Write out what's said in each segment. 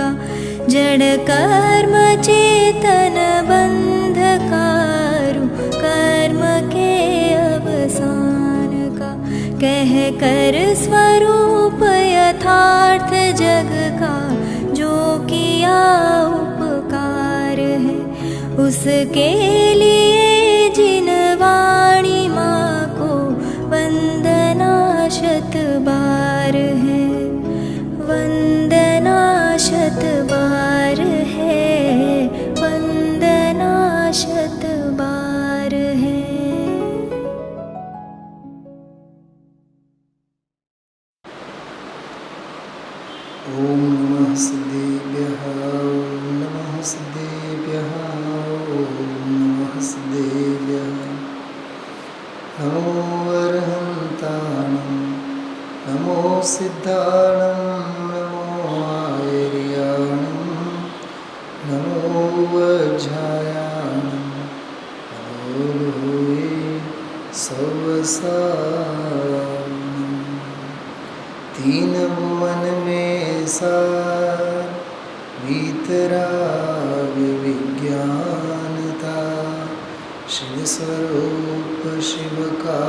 का जड़ कर्म चेतन बंधकारु कर्म के अवसान का कह कर स्वरूप यथार्थ जग का जो किया उपकार है उसके लिए जिन वाणी माँ को वंदना शत बार है वंदना शत बार है वंदना शत बार है। ओम नमः सिद्धेभ्यः ओम नमः सिद्धेभ्यः ओम नमः सिद्धेभ्यः। नमो अरहन्ताणं नमो सिद्धाणं नमो आयर्याणं नमो वज्रायाणं नमो लोहे सवसारणं। तीन भुवन में सार वीतराग विज्ञानता शिव स्वरूप शिव का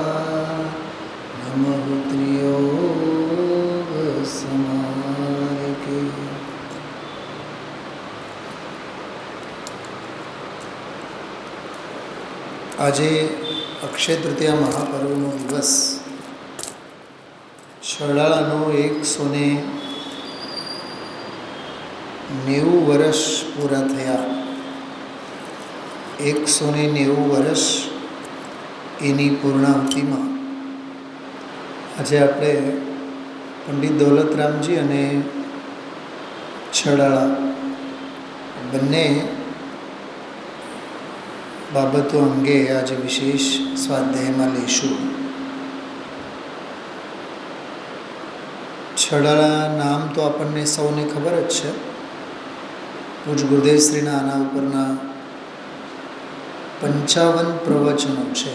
नमः त्रियोग समारके। આજે અક્ષય તૃતીયા મહાપર્વનો દિવસ છડાળાનો 190 વર્ષ પૂરા થયા। 190 વર્ષ એની પૂર્ણાહુતિમાં આજે આપણે પંડિત દૌલતરામજી અને છડાળા બંને બાબતો અંગે આજે વિશેષ સ્વાધ્યાયમાં લઈશું। છડાળા નામ તો આપણને સૌને ખબર જ છે। પૂજ ગુરુદેવશ્રીના આના ઉપરના 55 પ્રવચનો છે।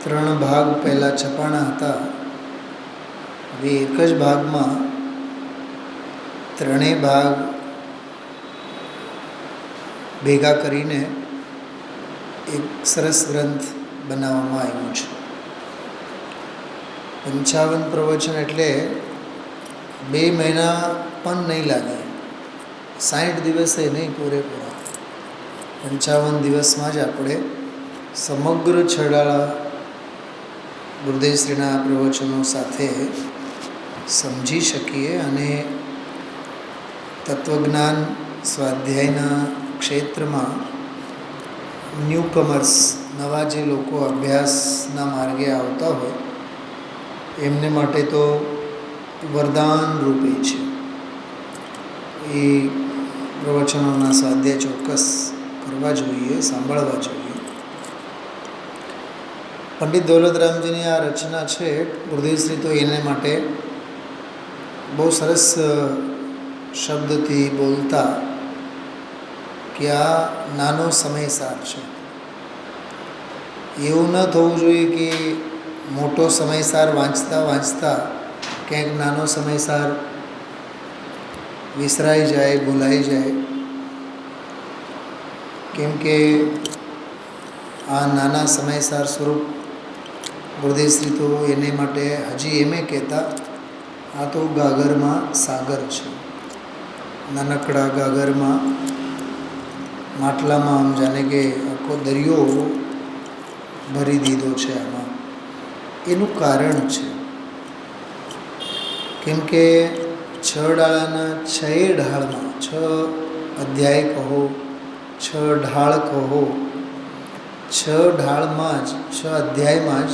3 ભાગ પહેલાં છપાણા હતા। હવે એક જ ભાગમાં ત્રણેય ભાગ ભેગા કરીને એક સરસ ગ્રંથ બનાવવામાં આવ્યું છે। 55 પ્રવચન એટલે 2 મહિના પણ નહીં લાગે, 60 દિવસે નહીં પૂરેપૂરા, 55 દિવસમાં જ આપણે સમગ્ર છડાળા ગુરુદેવશ્રીના પ્રવચનો સાથે સમજી શકીએ અને તત્વજ્ઞાન સ્વાધ્યાયના ક્ષેત્રમાં ન્યૂકમર્સ, નવા જે લોકો અભ્યાસના માર્ગે આવતા હોય એમને માટે તો વરદાન રૂપે છે। એ પ્રવચનોના સ્વાધ્યાય ચોક્કસ કરવા જોઈએ, સાંભળવા જોઈએ। પંડિત દૌલતરામજીની આ રચના છે, ગુરુદેવશ્રી તો એને માટે બહુ સરસ શબ્દથી બોલતા કે આ નાનો સમયસાર છે। એવું ન થવું જોઈએ કે મોટો સમયસાર વાંચતા વાંચતા ક્યાંક નાનો સમયસાર વિસરાઈ જાય, ભૂલાઈ જાય, કેમ કે આ નાના સમયસાર સ્વરૂપ ગુરુદેવશ્રી તો એને માટે હજી એમ કહેતા આ તો ગાગરમાં સાગર છે। નાનકડા ગાગરમાં માટલામાં આમ જાણે કે આખો દરિયો ભરી દીધો છે આમાં। એનું કારણ છે કેમ કે 6 ડાળાના 6 ઢાળમાં, 6 અધ્યાય કહો, 6 ઢાળ કહો, 6 ઢાળમાં જ, 6 અધ્યાયમાં જ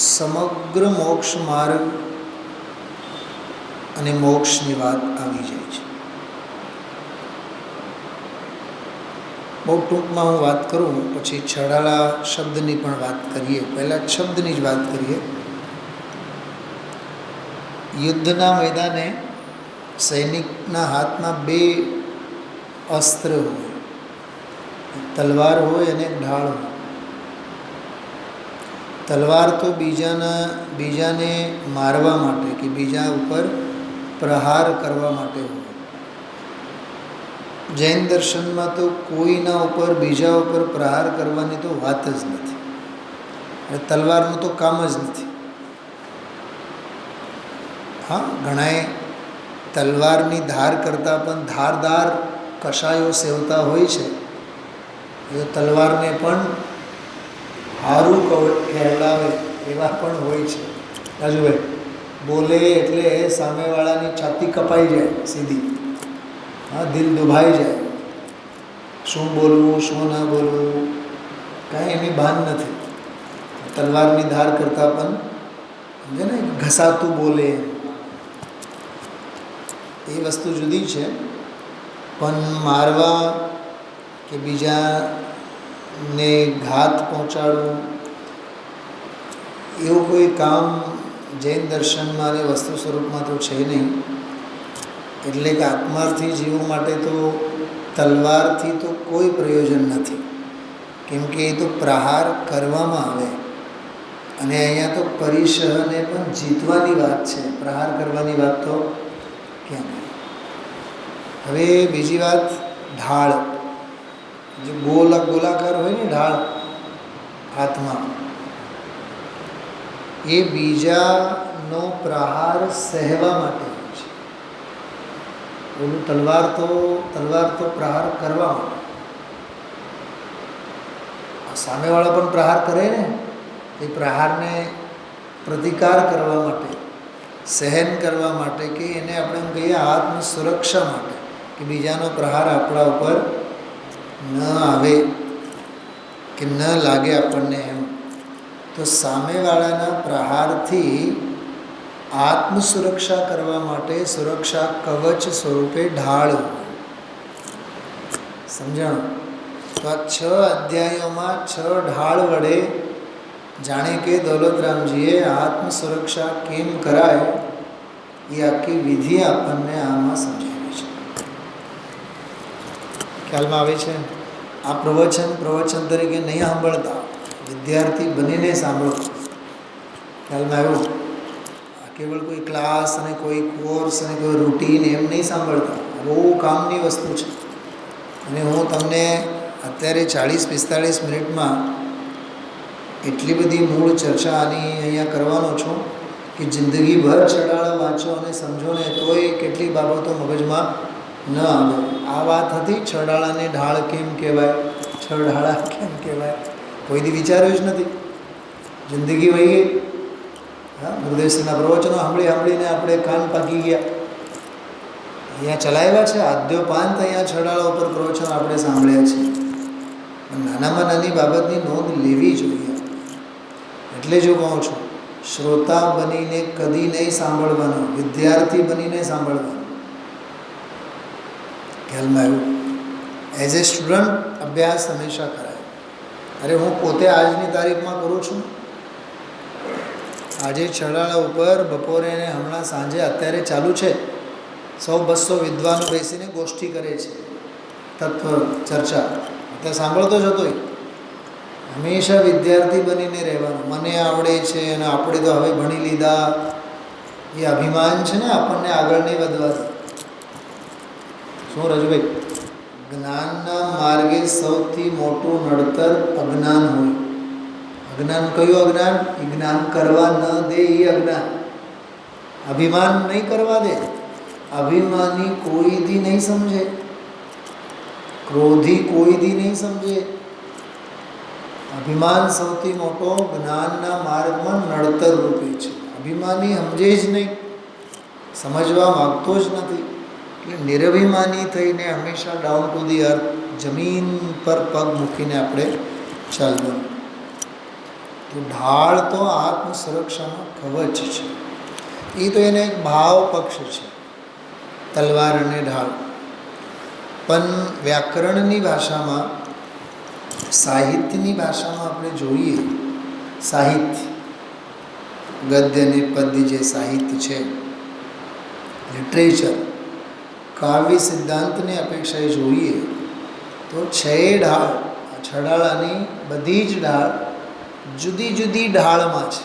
સમગ્ર મોક્ષ માર્ગ અને મોક્ષની વાત આવી જાય છે। બહુ ટૂંકમાં હું વાત કરું, પછી છડાળા શબ્દની પણ વાત કરીએ। પહેલાં શબ્દની જ વાત કરીએ। યુદ્ધના મેદાને સૈનિકના હાથમાં 2 અસ્ત્ર હોય, તલવાર હોય અને ઢાળ હોય। તલવાર તો બીજાને મારવા માટે કે બીજા ઉપર પ્રહાર કરવા માટે હોય. જૈન દર્શનમાં તો કોઈના ઉપર બીજા ઉપર પ્રહાર કરવાની તો વાત જ નથી. તલવારનું તો કામ જ નથી. હા, ઘણાએ તલવારની ધાર કરતાં પણ ધારદાર કશાયો સેવતા હોય છે. એ તલવારને પણ હારું કહેવડાવે એવા પણ હોય છે. રાજુભાઈ બોલે એટલે સામેવાળાની છાતી કપાઈ જાય સીધી. હા, દિલ દુભાઈ જાય. શું બોલવું શું ના બોલવું કાંઈ એની ભાન નથી. તલવારની ધાર કરતાં પણ સમજે ને ઘસાતું બોલે એ વસ્તુ જુદી છે. પણ મારવા કે બીજાને ઘાત પહોંચાડવું એવું કોઈ કામ જૈન દર્શનમાં અને વસ્તુ સ્વરૂપમાં તો છે નહીં. એટલે કે આત્માર્થી જીવો માટે તો તલવારથી તો કોઈ પ્રયોજન નથી. કેમ કે એ તો પ્રહાર કરવામાં આવે અને અહીંયા તો પરિસહને પણ જીતવાની વાત છે. પ્રહાર કરવાની વાત તો ક્યાં નહીં. હવે બીજી વાત, ઢાળ. જે ગોલાકાર હોય ને ઢાળ હાથમાં, એ બીજાનો પ્રહાર સહેવા માટે હોય છે. ઓલું તલવાર તો પ્રહાર કરવા માટે. સામેવાળા પણ પ્રહાર કરે ને, એ પ્રહારને પ્રતિકાર કરવા માટે, સહન કરવા માટે, કે એને આપણે એમ કહીએ આત્મ સુરક્ષા માટે, કે બીજાનો પ્રહાર આપણા ઉપર ન આવે કે ન લાગે આપણને એમ. તો સામેવાળાના પ્રહારથી આત્મ સુરક્ષા કરવા માટે સુરક્ષા કવચ સ્વરૂપે ઢાળ. સમજાણું? તો આ 6 અધ્યાયોમાં 6 ઢાળ વડે જાણે કે દૌલતરામજીએ આત્મ સુરક્ષા કેમ કરાય એ આખી વિધિ આપણને આમાં સમજાવી છે. ખ્યાલમાં આવે છે? આ પ્રવચન તરીકે નહીં સાંભળતા, વિદ્યાર્થી બનીને સાંભળો. ખ્યાલમાં આવ્યું? આ કેવળ કોઈ ક્લાસ અને કોઈ કોર્સ અને કોઈ રૂટીન એમ નહીં સાંભળતા. બહુ કામની વસ્તુ છે. અને હું તમને અત્યારે 40-45 મિનિટમાં એટલી બધી મૂળ ચર્ચા આની અહીંયા કરવાનો છું કે જિંદગીભર છડાળા વાંચો અને સમજો ને તોય કેટલી બાબતો મગજમાં ન આવે. આ વાત હતી છડાળાને ઢાળ કેમ કહેવાય, છડાળા કેમ કહેવાય, કોઈ દી વિચાર્યું જ નથી. જિંદગી વહી ગઈ. હા, ગુરુદેવના પ્રવચનો સાંભળીને આપણે કાન પાકી ગયા. અહીંયા ચલાવ્યા છે આદ્યોપાંત, અહીંયા છડાળા ઉપર પ્રવચનો આપણે સાંભળ્યા છે. નાનામાં નાની બાબતની નોંધ લેવી જોઈએ. એટલે જો કહું છું, શ્રોતા બનીને કદી નહીં સાંભળવાનું, વિદ્યાર્થી બનીને સાંભળવાનું. ખ્યાલમાં આવ્યું? એઝ એ સ્ટુડન્ટ અભ્યાસ હંમેશા કરાય. અરે હું પોતે આજની તારીખમાં કરું છું. આજે છડાળા ઉપર બપોરે ને હમણાં સાંજે અત્યારે ચાલુ છે. 100-200 વિદ્વાનો બેસીને ગોષ્ઠી કરે છે, તત્વ ચર્ચા. અત્યારે સાંભળતો જ હતો. હંમેશા વિદ્યાર્થી બનીને રહેવાનું. મને આવડે છે અને આપણે તો હવે ભણી લીધા, એ અભિમાન છે ને આપણને આગળ નહીં વધવા દે. શું રજુભાઈ? જ્ઞાનના માર્ગે સૌથી મોટું નડતર અજ્ઞાન હોય. અજ્ઞાન કયું અજ્ઞાન? એ જ્ઞાન કરવા ન દે એ અજ્ઞાન. અભિમાન નહીં કરવા દે. અભિમાની કોઈ દી નહીં સમજે, ક્રોધી કોઈ દી નહીં સમજે. અભિમાન સૌથી મોટો જ્ઞાનના માર્ગમાં નડતર રૂપે છે. અભિમાની સમજે જ નહીં, સમજવા માગતો જ નથી. એટલે નિરભિમાની થઈને હંમેશા ડાઉન ટુ ધી અર્થ, જમીન પર પગ મૂકીને આપણે ચાલવાનું. તો ઢાળ તો આત્મ સુરક્ષાનો કવચ છે. એ તો એને એક ભાવ પક્ષ છે, તલવાર અને ઢાળ. પણ વ્યાકરણની ભાષામાં, સાહિત્યની ભાષામાં આપણે જોઈએ, સાહિત્ય, ગદ્ય અને પદ્ય જે સાહિત્ય છે, લિટરેચર, કાવ્ય સિદ્ધાંતની અપેક્ષાએ જોઈએ તો 6 ઢાળ, છડાળાની બધી જ ઢાળ જુદી જુદી ઢાળમાં છે.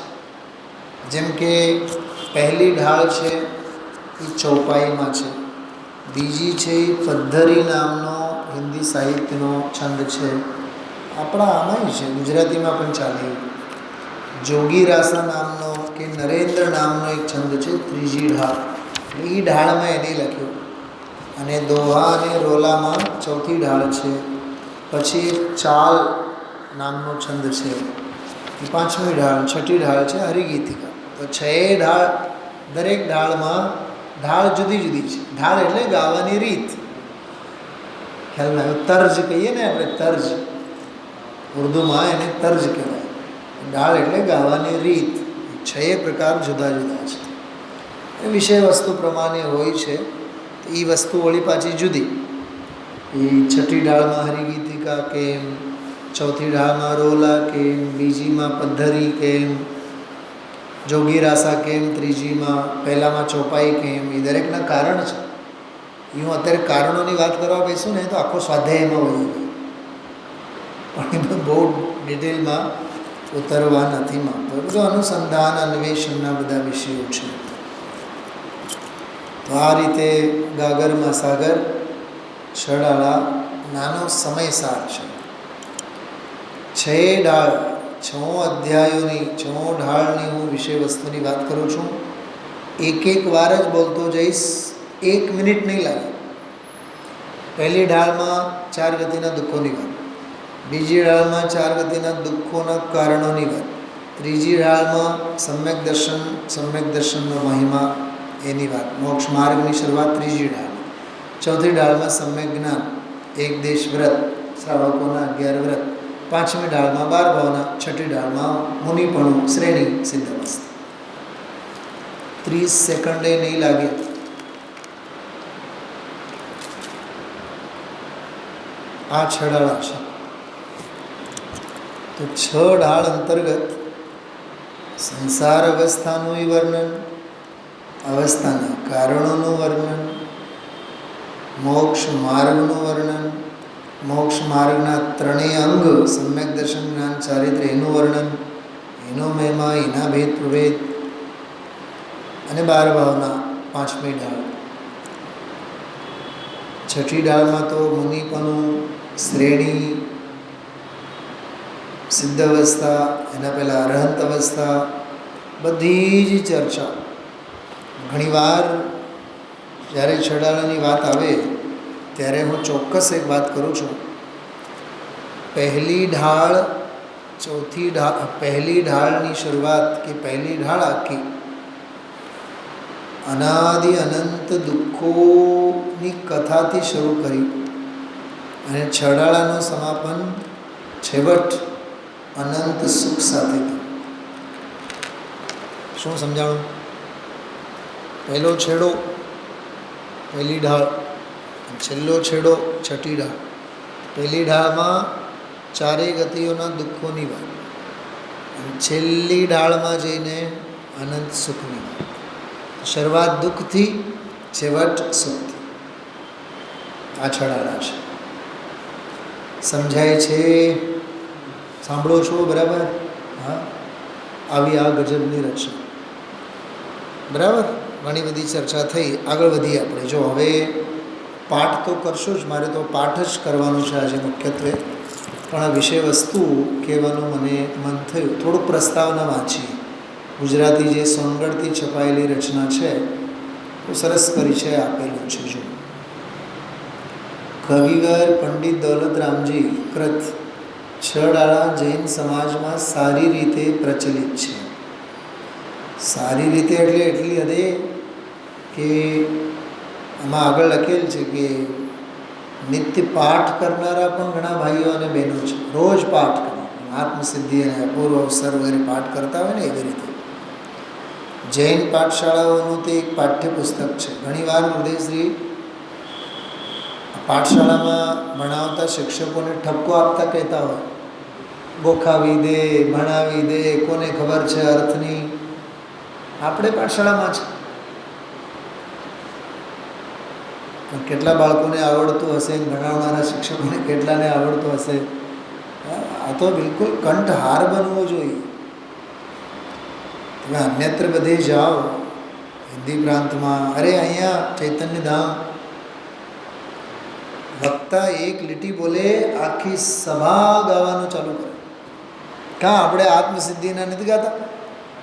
જેમ કે પહેલી ઢાળ છે એ ચોપાઈમાં છે. બીજી છે એ પદ્ધરી નામનો હિન્દી સાહિત્યનો છંદ છે. આપણા આમાંય છે, ગુજરાતીમાં પણ ચાલે. જોગી રાસા નામનો કે નરેન્દ્ર નામનો એક છંદ છે, ત્રીજી ઢાળ. એ ઢાળમાં એને લખ્યું. અને દોહા અને રોલામાં ચોથી ઢાળ છે. પછી ચાલ નામનો છંદ છે, એ પાંચમી ઢાળ. છઠ્ઠી ઢાળ છે હરિગીતિકા. તો છ ઢાળ, દરેક ઢાળમાં ઢાળ જુદી જુદી છે. ઢાળ એટલે ગાવાની રીત. ખ્યાલ લાગ્યો? તર્જ કહીએ ને આપણે, તર્જ. ઉર્દુમાં એને તર્જ કહેવાય. ઢાળ એટલે ગાવાની રીત. છ પ્રકાર જુદા જુદા છે. એ વિષય વસ્તુ પ્રમાણે હોય છે. એ વસ્તુ વળી પાછી જુદી. એ છઠ્ઠી ઢાળમાં હરિગીતિકા કેમ, ચોથી ઢાળમાં રોલા કેમ, બીજીમાં પદ્ધરી કેમ, જોગી રાસા કેમ, ત્રીજીમાં પહેલામાં ચોપાઈ કેમ. એ દરેકના કારણ છે. હું અત્યારે કારણોની વાત કરવા બેસું ને તો આખો સ્વાધ્યાય એમાં વહી ગયો. પણ એ બહુ ડિટેલમાં ઉતરવા નથી માંગતો. બધું અનુસંધાન અન્વેષણના બધા વિષયો છે. તો આ રીતે ગાગરમાં સાગર છડાળા નાનો સમયસાર છે. છ ઢાળ, 6 અધ્યાયોની 6 ઢાળની હું વિષય વસ્તુની વાત કરું છું. એક વાર જ બોલતો જઈશ, 1 મિનિટ નહીં લાગે. પહેલી ઢાળમાં 4 ગતિના દુઃખોની વાત, બીજી ઢાળમાં 4 ગતિના દુઃખોના કારણોની વાત, ત્રીજી ઢાળમાં સમ્યક દર્શનનો મહિમા એની વાત, મોક્ષ માર્ગની શરૂઆત ત્રીજી ઢાળમાં, ચોથી ઢાળમાં સમ્યક જ્ઞાન, એક દેશ વ્રત, શ્રાવકોના 11 વ્રત, પાંચમી ઢાળમાં 12 ભાવના, છઠ્ઠી ઢાળમાં મુનિપણું, શ્રેણી, સિદ્ધાવસ્થા. 30 સેકન્ડે નહીં લાગે. આ છડાળા છે. તો 6 ઢાળ અંતર્ગત સંસાર અવસ્થાનું વર્ણન, અવસ્થાના કારણોનું વર્ણન, મોક્ષ માર્ગનું વર્ણન, મોક્ષ માર્ગના 3 અંગ, સમ્યક દર્શન, જ્ઞાન, ચારિત્ર્ય, એનું વર્ણન, એનો મહિમા, એના ભેદ પ્રભેદ, અને 12 ભાવના પાંચમી ઢાળ. છઠ્ઠી ઢાળમાં તો મુનિપણું, શ્રેણી, સિદ્ધ અવસ્થા, એના પહેલાં અરહંત અવસ્થા, બધી જ ચર્ચા. ઘણીવાર જ્યારે છડાળાની વાત આવે ત્યારે હું ચોક્કસ એક વાત કરું છું. પહેલી ઢાળ, પહેલી ઢાળની શરૂઆત કે પહેલી ઢાળ આખી અનાદિ અનંત દુઃખોની કથાથી શરૂ કરી અને છડાળાનું સમાપન છેવટ અનંત સુખ સાથે. શું સમજાણું? પહેલો છેડો પહેલી ઢાળ, છેલ્લો છેડો છઠ્ઠી ઢાળ. પહેલી ઢાળમાં 4 ગતિઓના દુઃખોની વાત, છેલ્લી ઢાળમાં જઈને અનંત સુખની વાત. શરૂઆત દુઃખથી, છેવટ સુખથી. આ છડાળા છે. સમજાય છે? સાંભળો છો બરાબર? હા, આવી આ ગજબની રચના. બરાબર, ઘણી બધી ચર્ચા થઈ. આગળ વધીએ આપણે. જો હવે પાઠ તો કરશો જ, મારે તો પાઠ જ કરવાનો છે આજે મુખ્યત્વે, પણ આ વિષય વસ્તુ કહેવાનું મને મન થયું. થોડુંક પ્રસ્તાવના વાંચીએ. ગુજરાતી જે સોનગઢથી છપાયેલી રચના છે, તો સરસ પરિચય આપેલું છે. જો કવિવર પંડિત દૌલતરામજી કૃત છડાળા જૈન સમાજમાં સારી રીતે પ્રચલિત છે. સારી રીતે એટલે એટલી હદે કે આમાં આગળ લખેલ છે કે નિત્ય પાઠ કરનારા પણ ઘણા ભાઈઓ અને બહેનો છે. રોજ પાઠ કરે, આત્મસિદ્ધિ અને અપૂર્વ અવસર વગેરે પાઠ કરતા હોય ને એવી રીતે. જૈન પાઠશાળાઓનું તે એક પાઠ્યપુસ્તક છે. ઘણીવાર હૃદયશ્રી પાઠશાળામાં ભણાવતા શિક્ષકોને ઠપકો આપતા કહેતા હોય, ગોખાવી દે, ભણાવી દે, કોને ખબર છે અર્થની. આપણે પાઠશાળામાં છે, કેટલા બાળકોને આવડતું હશે, ભણાવનારા શિક્ષકોને કેટલાને આવડતું હશે. આ તો બિલકુલ કંઠહાર બનવો જોઈએ. તમે અન્યત્ર બધે જાઓ, હિન્દી પ્રાંતમાં, અરે અહીંયા ચૈતન્ય ધામ વક્તા એક લીટી બોલે આખી સભા ગાવાનું ચાલુ કરે. કાં આપણે આત્મસિદ્ધિના નથી ગાતા?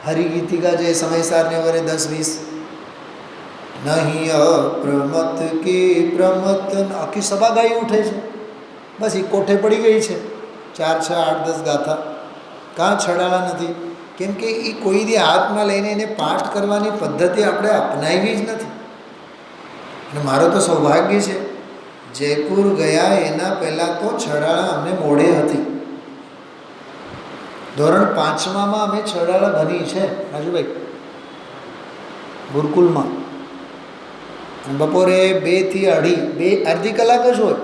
હરિગીતિકા જે સમયસારને વરે 10-20 નહીં અપ્રમત કે પ્રમત, આખી સભા ગાઈ ઉઠે છે. બસ એ કોઠે પડી ગઈ છે 4, 6, 8, 10 ગાથા. કાં છડાળા નથી? કેમ કે એ કોઈ દી હાથમાં લઈને એને પાઠ કરવાની પદ્ધતિ આપણે અપનાવી જ નથી. અને મારો તો સૌભાગ્ય છે, જયપુર ગયા એના પહેલાં તો છડાળા અમને મોડે હતી. ધોરણ 5માં અમે છડાળા ભણી છે રાજુભાઈ, ગુરુકુલમાં. બપોરે 2 થી 2:30, અડધી કલાક જ હોય.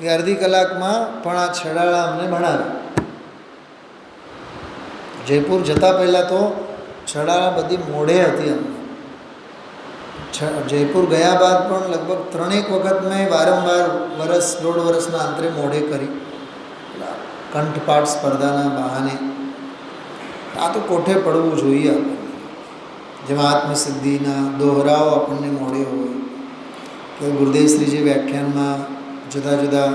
એ અડધી કલાકમાં પણ આ છડાળા અમને ભણાવે. જયપુર જતાં પહેલાં તો છડાળા બધી મોડે હતી અમને. જયપુર ગયા બાદ પણ લગભગ 3 વખત મેં વારંવાર દોઢ વર્ષના અંતરે મોડે કરી, કંઠપાઠ સ્પર્ધાના બહાને. આ તો કોઠે પડવું જોઈએ આપણને. જેમાં આત્મસિદ્ધિના દોહરાઓ આપણને મોડે હોય કે ગુરુદેવશ્રીજી વ્યાખ્યાનમાં જુદા જુદા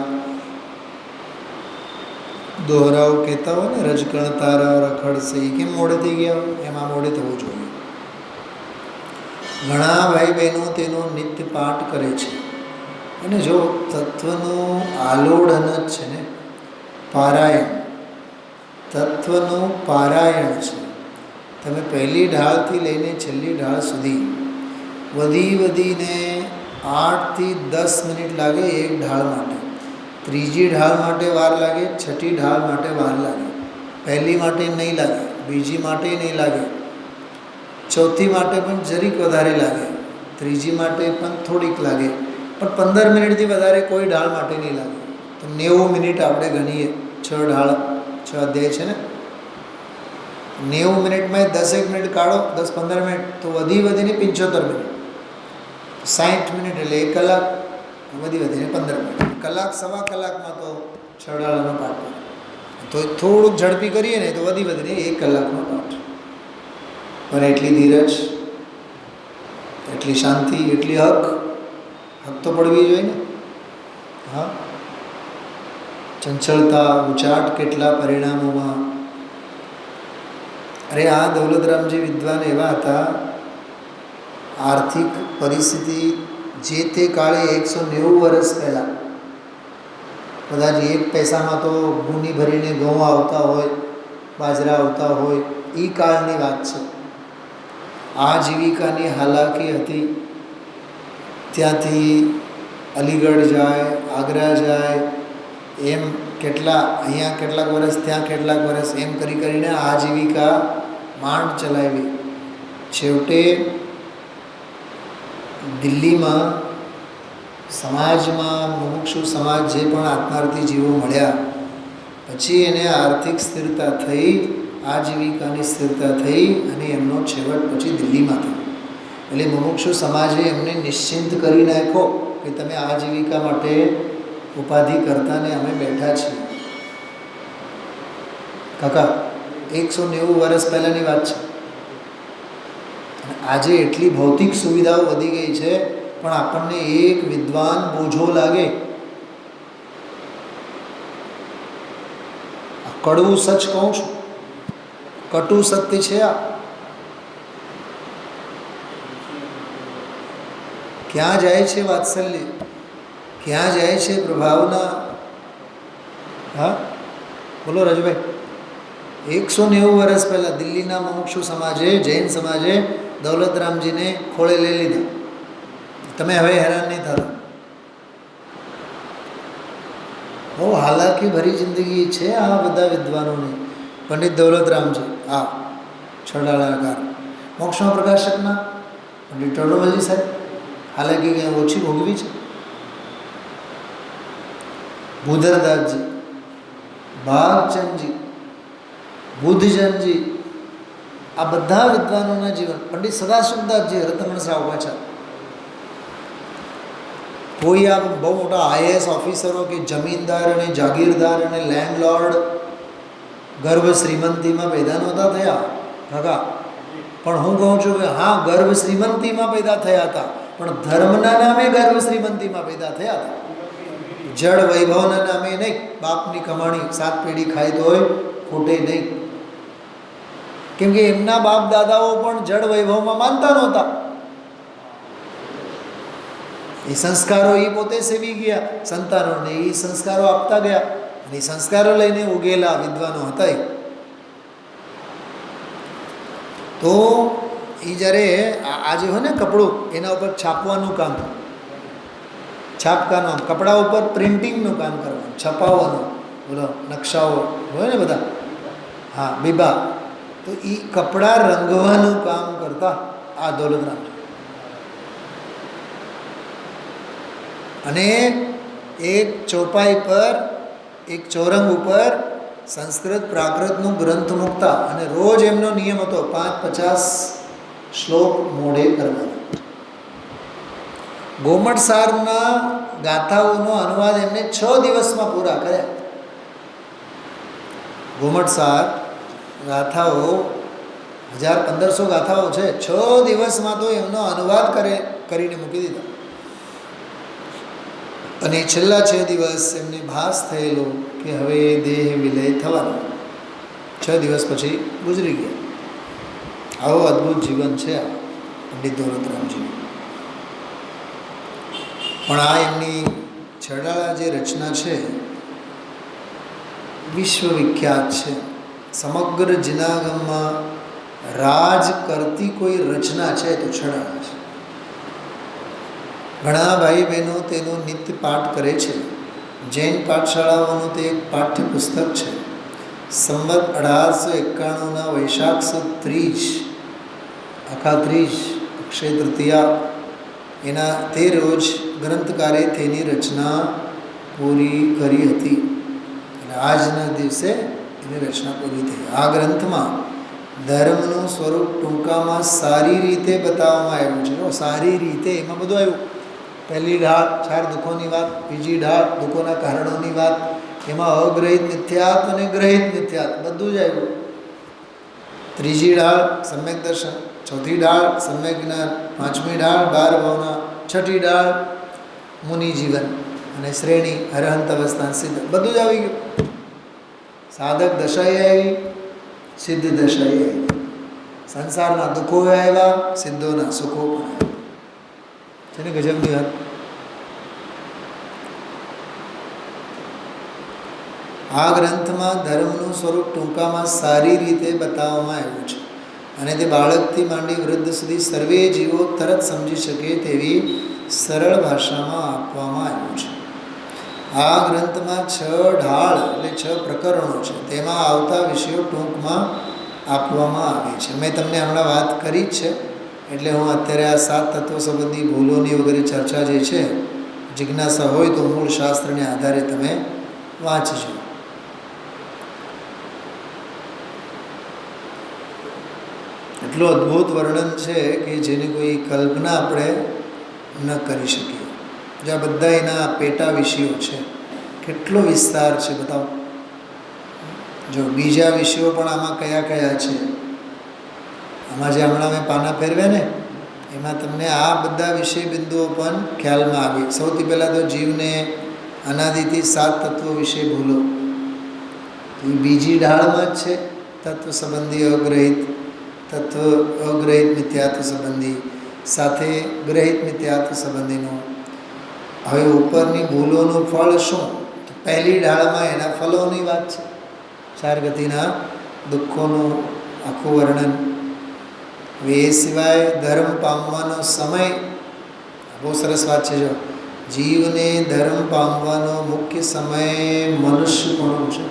દોહરાઓ કહેતા હોય ને, રજકણ તારા રખડશે, એ કેમ મોડે થઈ ગયા હોય? એમાં મોડે થવું જોઈએ. ઘણા ભાઈ બહેનો તેનો નિત્ય પાઠ કરે છે. અને જો તત્વનું આલોડન જ છે ને, પારાયણ, તત્વનું પારાયણ છે. તમે પહેલી ઢાળથી લઈને છેલ્લી ઢાળ સુધી વધીને 8 થી 10 મિનિટ લાગે એક ઢાળ માટે. ત્રીજી ઢાળ માટે વાર લાગે, છઠ્ઠી ઢાળ માટે વાર લાગે, પહેલી માટે નહીં લાગે, બીજી માટે નહીં લાગે, ચોથી માટે પણ જરીક વધારે લાગે, ત્રીજી માટે પણ થોડીક લાગે, પણ 15 મિનિટથી વધારે કોઈ ઢાળ માટે નહીં લાગે. તો 90 મિનિટ આપણે ગણીએ. 6 ઢાળ, 6 અધ્યાય છે ને, 90 મિનિટમાં 10 મિનિટ કાઢો, 10-15 મિનિટ, તો વધીને 75 મિનિટ, 60 મિનિટ એટલે 1 કલાક, વધીને 15 મિનિટ, કલાક સવા કલાકમાં તો છડાળાનો પાઠ. તો થોડુંક ઝડપી કરીએ ને તો વધીને 1 કલાકનો પાઠ. પણ એટલી ધીરજ, એટલી શાંતિ, એટલી હક તો પડવી જોઈએ ને. હા, ચંચળતા, ઉચાટ કેટલા પરિણામોમાં. અરે આ દૌલતરામજી વિદ્વાન એવા હતા, આર્થિક પરિસ્થિતિ જે તે કાળે 190 વર્ષ પહેલાં, કદાચ 1 પૈસામાં તો ગુની ભરીને ઘઉં આવતા હોય, બાજરા આવતા હોય, એ કાળની વાત છે. આજીવિકાની હાલાકી હતી. ત્યાંથી અલીગઢ જાય, આગ્રા જાય, એમ કેટલા, અહીંયા કેટલાક વર્ષ, ત્યાં કેટલાક વર્ષ, એમ કરીને આજીવિકા માંડ ચલાવી. છેવટે દિલ્હીમાં સમાજમાં મુમુક્ષુ સમાજ જે પણ આત્માર્થી જીવો મળ્યા, પછી એને આર્થિક સ્થિરતા થઈ, આજીવિકાની સ્થિરતા થઈ, અને એમનો છેવટ પછી દિલ્હીમાં થયો. એટલે મુમુક્ષુ સમાજે એમને નિશ્ચિંત કરી નાખ્યો કે તમે આજીવિકા માટે ઉપાધિ કરતા ને અમે બેઠા છીએ. કાકા 190 વર્ષ પહેલાંની વાત છે. આજે એટલી ભૌતિક સુવિધાઓ વધી ગઈ છે, પણ આપણને એક વિદ્વાન બોજો લાગે. કડવું સચ કહું છું, કટુ સત્ય છે આ. ક્યાં જાય છે વાત્સલ્ય, ક્યાં જાય છે પ્રભાવના? હા બોલો રાજુભાઈ. 190 વર્ષ પહેલાં દિલ્હીના મુમુક્ષુ સમાજે, જૈન સમાજે દૌલતરામજીને ખોળે લઈ લીધા. તમે હવે હેરાન નહીં થતા. બહુ હાલાકી ભરી જિંદગી છે આ બધા વિદ્વાનોની. પંડિત દૌલતરામજી, આ છડાળાકાર, મોક્ષમાં પ્રકાશકના પંડિત ટોડરમલજી સાહેબ, હાલાકી ક્યાં ઓછી ભોગવી છે. ભૂધરદાસજી, ભાગચંદજી, બુદ્ધજનજી, આ બધા વિદ્વાનોના જીવન. પંડિત સદાશિવદાસજી, રતનમણ સાવ પાછા, કોઈ આ બહુ મોટા આઈએએસ ઓફિસરો કે જમીનદાર અને જાગીરદાર અને લેન્ડલોર્ડ ગર્ભ શ્રીમંતીમાં પેદા નહોતા થયા કાકા, પણ હું કહું છું કે હા, ગર્ભ શ્રીમંતીમાં પેદા થયા હતા, પણ ધર્મના નામે ગર્ભ શ્રીમંતીમાં પેદા થયા હતા. જળ વૈભવના નામે નહીં. બાપની કમાણી 7 પેઢી ખાય તોય ખૂટે નહીં. કેમ કે એમના બાપ દાદાઓ પણ જળ વૈભવમાં માનતા નહોતા. એ સંસ્કારો એ પોતે સેવી ગયા, સંતાનોને એ સંસ્કારો આપતા ગયા, અને એ સંસ્કારો લઈને ઉગેલા વિદ્વાનો હતા. તો એ જ્યારે આ જે હોય ને કપડું, એના ઉપર છાપવાનું કામ, છાપકાનું આમ કપડા ઉપર પ્રિન્ટિંગનું કામ કરવાનું, છપાવવાનું, બોલો નકશાઓ હોય ને બધા, હા બીબા, તો એ કપડાં રંગવાનું કામ કરતા આ દોલતરામ. અને એક ચોપાઈ પર, એક ચોરંગ ઉપર સંસ્કૃત પ્રાકૃતનું ગ્રંથ મૂકતા, અને રોજ એમનો નિયમ હતો 5-50 શ્લોક મોઢે કરવાનો. ગોમટસારના ગાથાઓનો અનુવાદ એમને 6 દિવસમાં પૂરા કર્યા. ગોમટસાર ગાથાઓ 1500 ગાથાઓ છે, 6 દિવસમાં તો એમનો અનુવાદ કરીને મૂકી દીધો. અને છેલ્લા 6 દિવસ એમને ભાસ થયેલો કે હવે દેહ વિલય થવાનો. 6 દિવસ પછી ગુજરી ગયા. આવો અદ્ભુત જીવન છે આ પંડિત દોલતરામજીનું. પણ આ એમની છેડાળા જે રચના છે વિશ્વવિખ્યાત છે. સમગ્ર જિનાગમમાં રાજ કરતી કોઈ રચના છે તો છેડાળા છે. ઘણા ભાઈ બહેનો તેનો નિત્ય પાઠ કરે છે. જૈન પાઠશાળાઓનું તે એક પાઠ્ય પુસ્તક છે. સંવત 1891 વૈશાખ સુદ 30, આખા 30 અક્ષય તૃતીયા, એના તે રોજ ગ્રંથકારે તેની રચના પૂરી કરી હતી, અને આજના દિવસે એની રચના પૂરી થઈ. આ ગ્રંથમાં ધર્મનું સ્વરૂપ ટૂંકામાં સારી રીતે બતાવવામાં આવ્યું છે. સારી રીતે એમાં બધું આવ્યું. પહેલી ઢાળ 4 દુઃખોની વાત, બીજી ઢાળ દુઃખોના કારણોની વાત, એમાં અગ્રહિત મિથ્યાત્વ અને ગ્રહિત મિથ્યાત્વ બધું જ આવ્યું. ત્રીજી ઢાળ સમ્યક દર્શન, ચોથી ઢાળ સમ્યક જ્ઞાન, પાંચમી ઢાળ 12 ભાવના, છઠ્ઠી ઢાળ મુનિ જીવન અને શ્રેણી અરહંત અવસ્થા સિદ્ધ, બધું જ આવી ગયું. સાધક દશાએ આવી, સિદ્ધ દશાએ આવી, સંસારના દુઃખો આવ્યા, સિદ્ધોના સુખો પણ આવ્યા. છે ને ગજબની વાત. આ ગ્રંથમાં ધર્મનું સ્વરૂપ ટૂંકામાં સારી રીતે બતાવવામાં આવ્યું છે, અને તે બાળકથી માંડી વૃદ્ધ સુધી સર્વે જીવો તરત સમજી શકે તેવી સરળ ભાષામાં આપવામાં આવ્યું છે. આ ગ્રંથમાં 6 ઢાળ એટલે 6 પ્રકરણો છે. તેમાં આવતા વિષયો ટૂંકમાં આપવામાં આવે છે. મેં તમને હમણાં વાત કરી જ છે, એટલે હું અત્યારે આ 7 તત્વો સંબંધી ભૂલોની વગેરે ચર્ચા જે છે, જિજ્ઞાસા હોય તો મૂળ શાસ્ત્રને આધારે તમે વાંચજો. એટલું અદ્ભુત વર્ણન છે કે જેની કોઈ કલ્પના આપણે ન કરી શકીએ. જો આ બધા એના પેટા વિષયો છે, કેટલો વિસ્તાર છે બતાવો. જો બીજા વિષયો પણ આમાં કયા કયા છે, આમાં જે હમણાં મેં પાના ફેરવ્યા ને, એમાં તમને આ બધા વિષય બિંદુઓ પણ ખ્યાલમાં આવે. સૌથી પહેલાં તો જીવને અનાદિથી 7 તત્વો વિશે ભૂલો, એ બીજી ઢાળમાં જ છે. તત્વ સંબંધી અગ્રહિત, તત્વ અગ્રહિત મિથ્યાત્વ સંબંધી સાથે ગ્રહિત મિથ્યાત્વ સંબંધીનું. હવે ઉપરની ભૂલોનું ફળ શું? તો પહેલી ઢાળમાં એના ફલોની વાત છે. 4 ગતિના દુઃખોનું આખું વર્ણન. હવે એ સિવાય ધર્મ પામવાનો સમય, બહુ સરસ વાત છે. જો જીવને ધર્મ પામવાનો મુખ્ય સમય મનુષ્યપણું છે.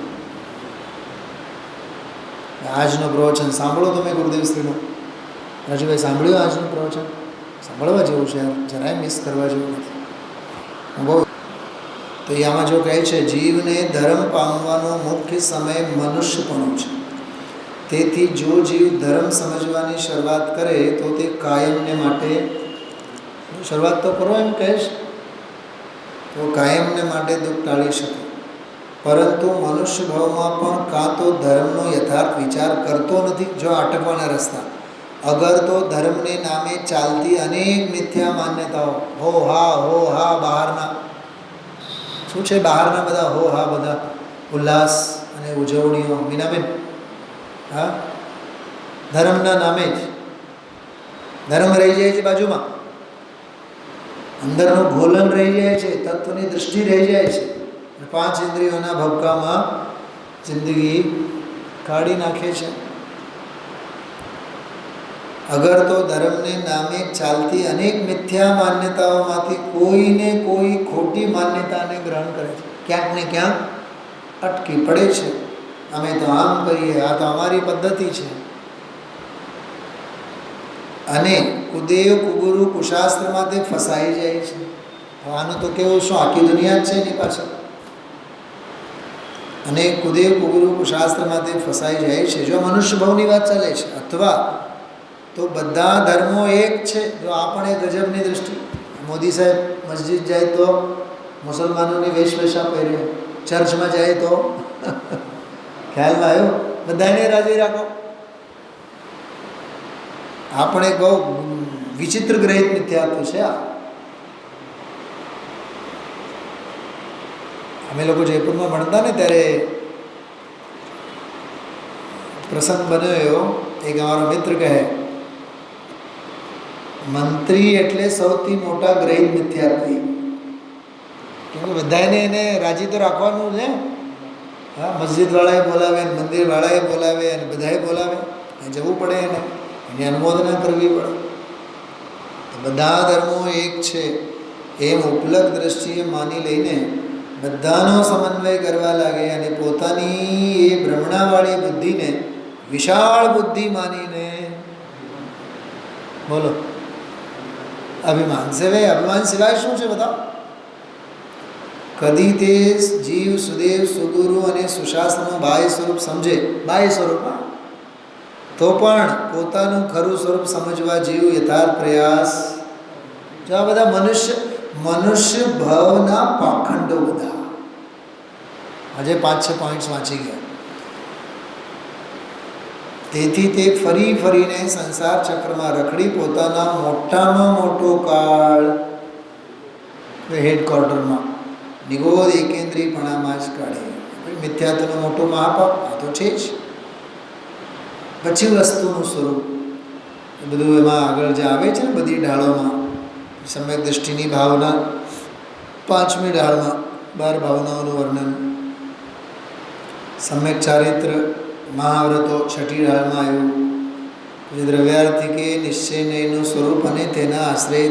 આજનો પ્રવચન સાંભળો તમે ગુરુદેવશ્રીનો. રાજુભાઈ સાંભળ્યું આજનું પ્રવચન? સાંભળવા જેવું છે યાર, જરાય મિસ કરવા જેવું નથી. બહુ તો એ આમાં જો કહે છે, જીવને ધર્મ પામવાનો મુખ્ય સમય મનુષ્યપણું છે. તેથી જો જીવ ધર્મ સમજવાની શરૂઆત કરે તો તે કાયમને માટે, શરૂઆત તો કરો એમ કહેશ, તો કાયમને માટે દુઃખ ટાળી શકે. પરંતુ મનુષ્ય ભાવમાં પણ કાં તો ધર્મનો યથાર્થ વિચાર કરતો નથી, જો અટકવાના રસ્તા, અગર તો ધર્મને નામે ચાલતી અનેક મિથ્યા માન્યતાઓ, હો હા બહારના શું છે, બહારના બધા હો હા બધા ઉલ્લાસ અને ઉજવણીઓ, મીનાબેન, હા, ધર્મના નામે જ ધર્મ રહી જાય છે બાજુમાં, અંદરનું ગોલન રહી જાય છે, તત્વની દૃષ્ટિ રહી જાય છે, પાંચ ઇન્દ્રિયોના ભબકામાં જિંદગી કાઢી નાખે છે. અગર તો ધર્મને નામે ચાલતી અનેક મિથ્યા માન્યતાઓમાંથી કોઈને કોઈ ખોટી માન્યતાને ગ્રહણ કરે છે, ક્યાંક ને ક્યાંક અટકી પડે છે. અમે તો આમ કરીએ, આ તો અમારી પદ્ધતિ છે, અને કુદેવ કુગુરુ કુશાસ્ત્રમાં તે ફસાઈ જાય છે. આનું તો કેવું શું, આખી દુનિયા જ છે એની પાછળ. અને કુદેવ કુગુરુ કુશાસ્ત્રમાં તે ફસાઈ જાય છે. જો મનુષ્ય ભાવની વાત ચાલે છે, અથવા તો બધા ધર્મો એક છે. જો આ પણ એક ગજબની દૃષ્ટિ. મોદી સાહેબ મસ્જિદ જાય તો મુસલમાનોની વેશભૂષા પહેરે, ચર્ચમાં જાય તો ખ્યાલમાં આવ્યો, બધાને રાજી રાખો. આ પણ એક બહુ વિચિત્ર ગ્રહિત મિથ્યાત્વ છે. આ અમે લોકો જયપુરમાં ભણતા ને ત્યારે પ્રસંગ બન્યો એવો, એક અમારો મિત્ર કહે, મંત્રી એટલે સૌથી મોટા ગ્રહિત મિથ્યાત્વી. કેમ કે બધાને એને રાજી તો રાખવાનું છે. હા, મસ્જિદવાળાએ બોલાવે, મંદિરવાળાએ બોલાવે, અને બધાએ બોલાવે, જવું પડે એને, એની અનુમોદના કરવી પડે. બધા ધર્મો એક છે એમ ઉપલબ્ધ દ્રષ્ટિએ માની લઈને બધાનો સમન્વય કરવા લાગે, અને પોતાની એ ભ્રમણાવાળી બુદ્ધિને વિશાળ બુદ્ધિ માનીને, બોલો, અભિમાન સિવાય, અભિમાન સિવાય શું છે બતાવો? કદી તે જીવ સુદેવ સુગુરુ અને સુશાસ્ત્રનું બાહ્ય સ્વરૂપ સમજે, બાહ્ય સ્વરૂપ, તો પણ પોતાનું ખરું સ્વરૂપ સમજવા જીવ યથાર્થ પ્રયાસ. જો આ બધા મનુષ્ય ભાવના પાખંડો બધા, આજે 5-6 પોઈન્ટ્સ વાંચી ગયા. તેથી તે ફરી ફરીને સંસાર ચક્રમાં રખડી પોતાના મોટામાં મોટો કાળ હેડક્વાર્ટરમાં નિગોદ એકેન્દ્રીયપણામાં જ કાઢે. મિથ્યાત્વનો મોટો મહાપાપ આ તો છે જ. પછી વસ્તુનું સ્વરૂપ એ બધું એમાં આગળ જે આવે છે ને બધી ઢાળોમાં, સમ્યક દૃષ્ટિની ભાવના 5મી ઢાળમાં 12 ભાવનાઓનું વર્ણન, સમ્યક ચારિત્ર મહાવ્રતો 6ઠી ઢાળમાં આવ્યું, પછી દ્રવ્યાર્થિકે નિશ્ચયનું સ્વરૂપ અને તેના આશ્રય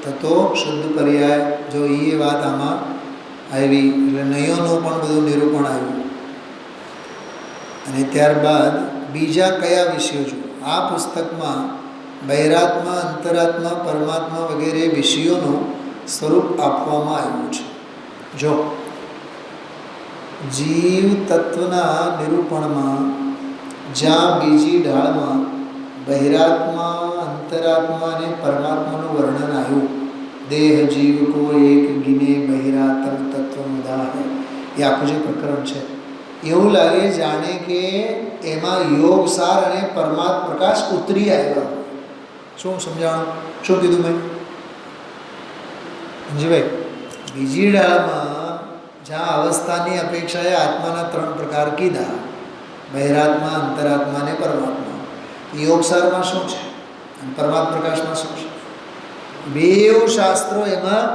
થતો શુદ્ધ પર્યાય, જો એ વાત આમાં આવી, એટલે નયોનું પણ બધું નિરૂપણ આવ્યું. અને ત્યારબાદ બીજા કયા વિષયો જો આ પુસ્તકમાં બહિરાત્મા, અંતરાત્મા, પરમાત્મા વગેરે વિષયોનું સ્વરૂપ આપવામાં આવ્યું છે. જો જીવ તત્વના નિરૂપણમાં જ્યાં બીજી ઢાળમાં બહિરાત્મા, અંતરાત્મા અને પરમાત્માનું વર્ણન આવ્યું, દેહ જીવ કો એક ગિને બહિરાત્મ તત્વ મુદા હૈ, એ આખું જે પ્રકરણ છે, એવું લાગે જાણે કે એમાં યોગ સાર અને પરમાત્મા પ્રકાશ ઉતરી આવ્યા. શું સમજાણું, શું કીધું મેં જીભાઈ? બીજી ડાળમાં જ્યાં અવસ્થાની અપેક્ષાએ આત્માના 3 પ્રકાર કીધા, બહિરાત્મા, અંતરાત્મા અને પરમાત્મા. યોગ સારમાં શું છે અને પરમાત્મા પ્રકાશમાં શું છે? બેવ શાસ્ત્રો એમાં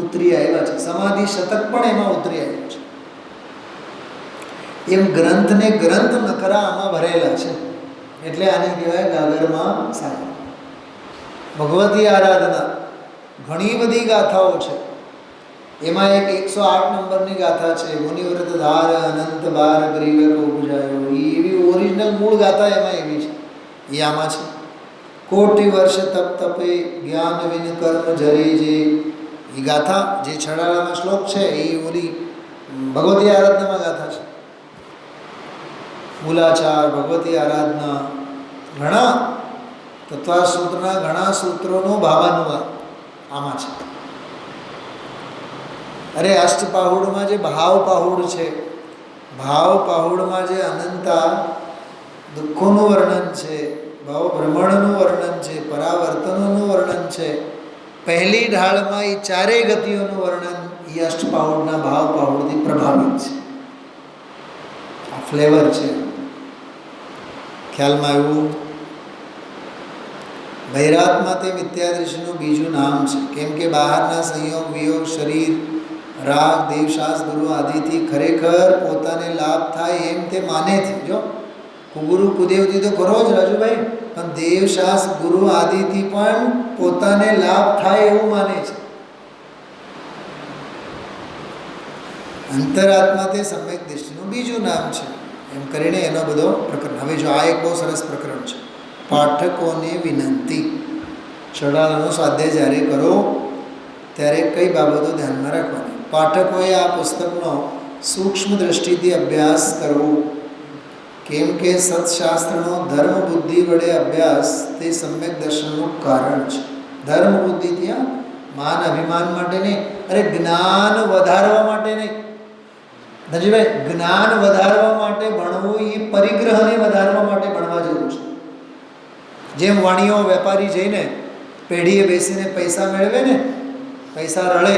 ઉતરી આવ્યા છે. સમાધિ શતક પણ એમાં ઉતરી આવ્યું છે. એમ ગ્રંથને ગ્રંથ નખરા આમાં ભરેલા છે, એટલે આને કહેવાય ગાગરમાં સાહેબ. ભગવતી આરાધના ઘણી બધી ગાથાઓ છે. એમાં એક 108 નંબરની ગાથા છે, મુનિવ્રત ધાર અનંત બાર ગ્રીવ કો બુજાયો. એવી ઓરિજિનલ મૂળ ગાથા એમાં એવી છે, એ આમાં છે. કોટી વર્ષ તપ તપે જ્ઞાન વિન કર્મ જરે જે, એ ગાથા જે છડાળામાં શ્લોક છે એ ઓલી ભગવતી આરાધનામાં ગાથા છે. મૂલાચાર, ભગવતી આરાધના, ઘણા તત્વાસૂત્રના ઘણા સૂત્રોનું ભાવાનુવાદ આમાં છે. અરે અષ્ટપાહુડમાં જે ભાવ પાહુડ છે, ભાવ પાહુડમાં જે અનંતા દુઃખોનું વર્ણન છે, ભાવભ્રમણનું વર્ણન છે, પરાવર્તનોનું વર્ણન છે. પહેલી ઢાળમાં એ ચારેય ગતિઓનું વર્ણન એ અષ્ટપાઉડના ભાવ પાઉડથી પ્રભાવિત છે. આ ફ્લેવર છે. ખ્યાલમાં આવ્યું? ભૈરાત્મા તે મિથ્યાદૃષ્ટિનું બીજું નામ છે. કેમ કે બહારના સંયોગ વિયોગ શરીર રાગ દેવશાસ ગુરુ આદિથી ખરેખર પોતાને લાભ થાય એમ તે માને છે. જો ગુરુ કુદેવથી તો ખરો જ રાજુભાઈ, પણ દેવશાસ ગુરુ આદિથી પણ પોતાને લાભ થાય એવું માને છે. અંતરાત્મા તે સમ્યક દૃષ્ટિનું બીજું નામ છે. એમ કરીને એનો બધો પ્રકરણ. હવે જો આ એક બહુ સરસ પ્રકરણ છે. પાઠકોને વિનંતી. ચડાળાનો સ્વાધ્યાય જ્યારે કરો ત્યારે કઈ બાબતો ધ્યાનમાં રાખવાની? પાઠકોએ આ પુસ્તકનો સૂક્ષ્મ દ્રષ્ટિથી અભ્યાસ કરવો. કેમ કે સત્શાસ્ત્રનો ધર્મ બુદ્ધિ વડે અભ્યાસ તે સમ્યક દર્શનનું કારણ છે. ધર્મ બુદ્ધિ ત્યાં માન અભિમાન માટે નહીં, અરે જ્ઞાન વધારવા માટે નહીં. નજીભાઈ, જ્ઞાન વધારવા માટે ભણવું એ પરિગ્રહને વધારવા માટે ભણવા જેવું છે. જેમ વાણીઓ વેપારી જઈને પેઢીએ બેસીને પૈસા મેળવે ને, પૈસા રળે,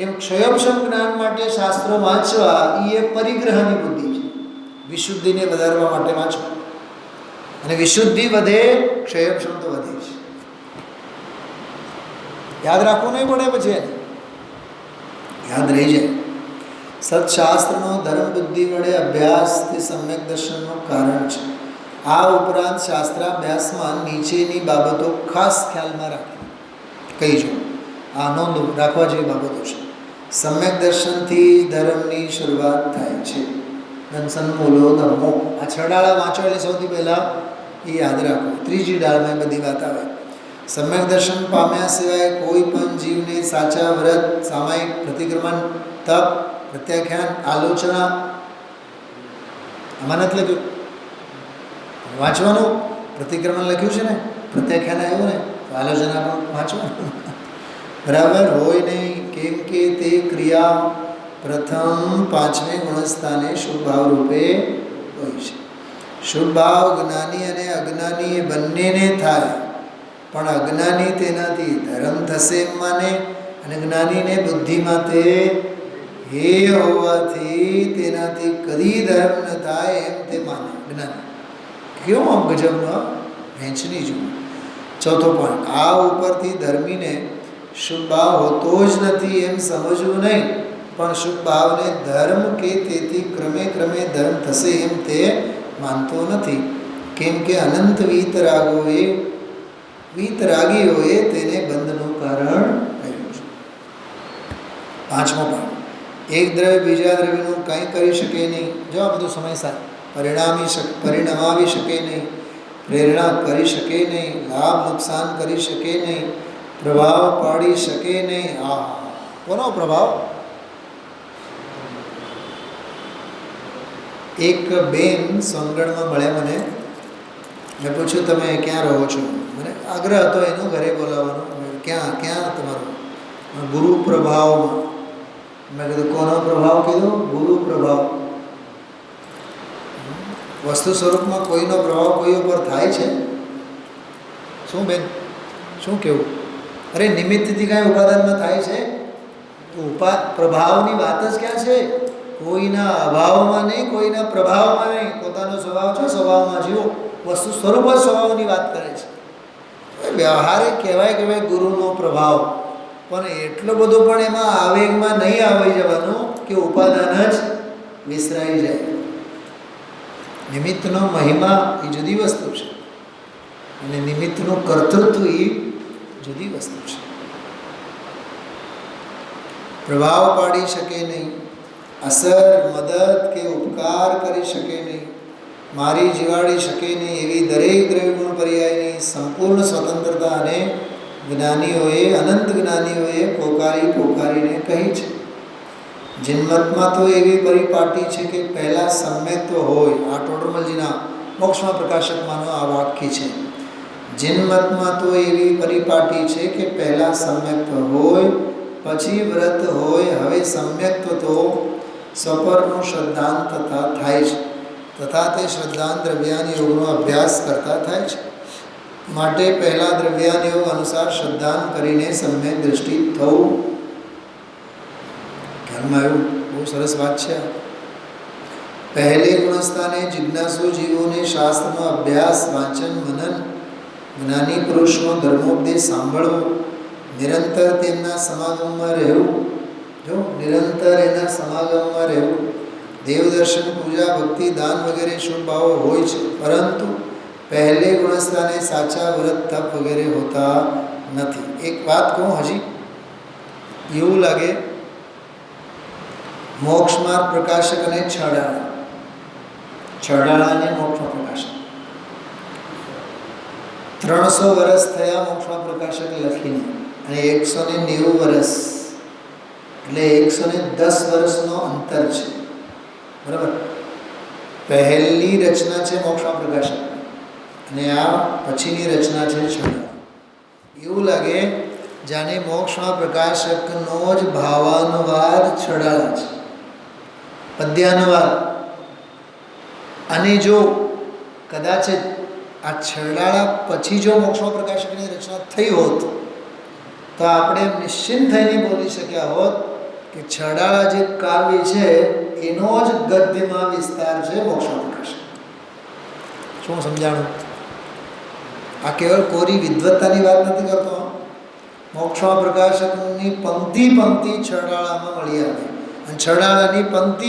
એમ ક્ષયોક્ષમ જ્ઞાન માટે શાસ્ત્રો વાંચવા એ પરિગ્રહની બુદ્ધિ છે. વિશુદ્ધિને વધારવા માટે વાંચો, અને વિશુદ્ધિ વધે, ક્ષયોક્ષમ તો વધે છે. યાદ રાખવું નહીં પડે, પછી યાદ રહી જાય. સત્શાસ્ત્રનો ધર્મ બુદ્ધિ વડે અભ્યાસ તે સમ્યક દર્શનનું કારણ છે. આ ઉપરાંત શાસ્ત્રાભ્યાસમાં નીચેની બાબતો ખાસ ખ્યાલમાં રાખી કહીજો. આ નોંધ રાખવા જેવી બાબતો છે. સમ્યક દર્શનથી ધર્મની શરૂઆત થાય છે. દંસન મૂલો ધર્મો. આ છડાળા વાંચો એટલે સૌથી પહેલાં એ યાદ રાખો. ત્રીજી ડાળમાં બધી વાત આવે. સમ્યક દર્શન પામ્યા સિવાય કોઈ પણ જીવને સાચા વ્રત, સામાયિક પ્રતિક્રમણ, તપ, પ્રત્યાખ્યાન, આલોચના આમાં નથી લખ્યું. વાંચવાનું. પ્રતિક્રમણ લખ્યું છે ને, પ્રત્યાખ્યાન આવ્યું ને, તો આલોચના પણ વાંચવાનું બરાબર હોય નહીં. કેમ કે તે ક્રિયા પ્રથમ પાંચમે ગુણસ્થાને શુભ ભાવ રૂપે હોય છે. શુભ ભાવ જ્ઞાની અને અજ્ઞાની એ બંનેને થાય, પણ અજ્ઞાની તેનાથી ધર્મ થશે એમ માને, અને જ્ઞાનીને બુદ્ધિમાં તે હે હોવાથી તેનાથી કદી ધર્મ ન થાય એમ તે માને. જ્ઞાની કેવું આમ ગજબનો વહેંચણી જુઓ. ચોથો પોઈન્ટ, આ ઉપરથી ધર્મીને શુભ ભાવ હોતો જ નથી એમ સમજવું નહીં, પણ શુભ ભાવને ધર્મ કે તેથી ક્રમે ક્રમે ધર્મ થશે એમ તે માનતો નથી. કેમ કે અનંત વીતરાગીઓએ તેને બંધનું કારણ કહ્યું છે. પાંચમો પોઈન્ટ, એક દ્રવ્ય બીજા દ્રવ્યનું કંઈ કરી શકે નહીં. જો આ બધું સમય સાથે પરિણમાવી શકે નહીં, પ્રેરણા કરી શકે નહીં, લાભ નુકસાન કરી શકે નહીં, પ્રભાવ પાડી શકે નહીં. આ કોનો પ્રભાવ? એક બેન સોનગઢમાં મળ્યા મને. મેં પૂછ્યું તમે ક્યાં રહો છો? મને આગ્રહ હતો એનો ઘરે બોલાવવાનો. ક્યાં તમારો? ગુરુ પ્રભાવમાં. મેં કીધું કોનો પ્રભાવ? કીધું ગુરુ પ્રભાવ. વસ્તુ સ્વરૂપમાં કોઈનો પ્રભાવ કોઈ ઉપર થાય છે? શું બેન, શું કહેવું? અરે નિમિત્તથી કાંઈ ઉપાદાનમાં થાય છે? પ્રભાવની વાત જ ક્યાં છે? કોઈના અભાવમાં નહીં, કોઈના પ્રભાવમાં નહીં. પોતાનો સ્વભાવ છે, સ્વભાવમાં જીવો. વસ્તુ સ્વરૂપ જ સ્વભાવની વાત કરે છે. વ્યવહારે કહેવાય કે ભાઈ ગુરુનો પ્રભાવ, પણ એટલો બધો પણ એમાં આવેગમાં નહીં આવી જવાનું કે ઉપાદાન જ વિસરાઈ જાય. નિમિત્તનો મહિમા એ જુદી વસ્તુ છે, અને નિમિત્તનું કર્તૃત્વ એ જુદી વસ્તુ છે. પ્રભાવ પાડી શકે નહીં, અસર, મદદ કે ઉપકાર કરી શકે નહીં, મારી જીવાડી શકે નહીં એવી દરેક દ્રવ્યગુણ પર્યાયની સંપૂર્ણ સ્વતંત્રતા અને અનંત જ્ઞાનીઓએ પોકારીને કહી છે. જિન્મતમાં તો એવી પરિપાટી છે કે પહેલાં સમ્યક્ત્વ હોય. આ ટોડરમલજીના મોક્ષમાં પ્રકાશકમાંનો આ વાક્ય છે. જિન્મતમાં તો એવી પરિપાટી છે કે પહેલાં સમ્યક્ત્વ હોય, પછી વ્રત હોય. હવે સમ્યક્ત્વ તો સ્વપરનું શ્રદ્ધાંત તથા થાય છે, તથા તે શ્રદ્ધાંત દ્રવ્યાની યોગનો અભ્યાસ કરતા થાય છે. માટે પહેલા દ્રવ્યાનિયોગ અનુસાર શ્રદ્ધાન કરીને સમ્યક દ્રષ્ટિ થવું. ખ્યાલમાં આવ્યું? બહુ સરસ વાત છે. પહેલે ગુણસ્થાને જિજ્ઞાસુ જીવોને શાસ્ત્રનો અભ્યાસ, વાંચન, મનન, જ્ઞાની પુરુષનો ધર્મોપદેશ સાંભળવો, નિરંતર તેમના સમાગમમાં રહેવું. જો નિરંતર એના સમાગમમાં રહેવું. દેવદર્શન, પૂજા, ભક્તિ, દાન વગેરે શુભ ભાવો હોય છે, પરંતુ પહેલે ગુણસ્થાને સાચા વ્રત, તપ વગેરે હોતા નથી. એક વાત કહું, હજી એવું લાગે મોક્ષમાર્ગ પ્રકાશક અને છડાળા અને મોક્ષમાં પ્રકાશક 300 વર્ષ થયા મોક્ષમાં પ્રકાશક લખીને, અને 190 વર્ષ એટલે 110 વર્ષનો અંતર છે. બરાબર? પહેલી રચના છે મોક્ષમાં પ્રકાશક અને આ પછીની રચના છે છડાળા. એવું લાગે જાણે મોક્ષમાં પ્રકાશકનો જ ભાવાનુવાદ છડાળા છે, પદ્યાનુવાદ. અને જો કદાચ આ છડાળા પછી જો મોક્ષમાં પ્રકાશકની રચના થઈ હોત તો આપણે નિશ્ચિંત થઈને બોલી શક્યા હોત કે છડાળા જે કાવ્ય છે એનો જ ગદ્યમાં વિસ્તાર છે મોક્ષમાં પ્રકાશક. શું સમજાણું? આ કેવળ કોરી વિદ્વત્તાની વાત નથી કરતો. મોક્ષમાં પ્રકાશકની પંક્તિ છડાળામાં મળી આવે અને છડાળાની પંક્તિ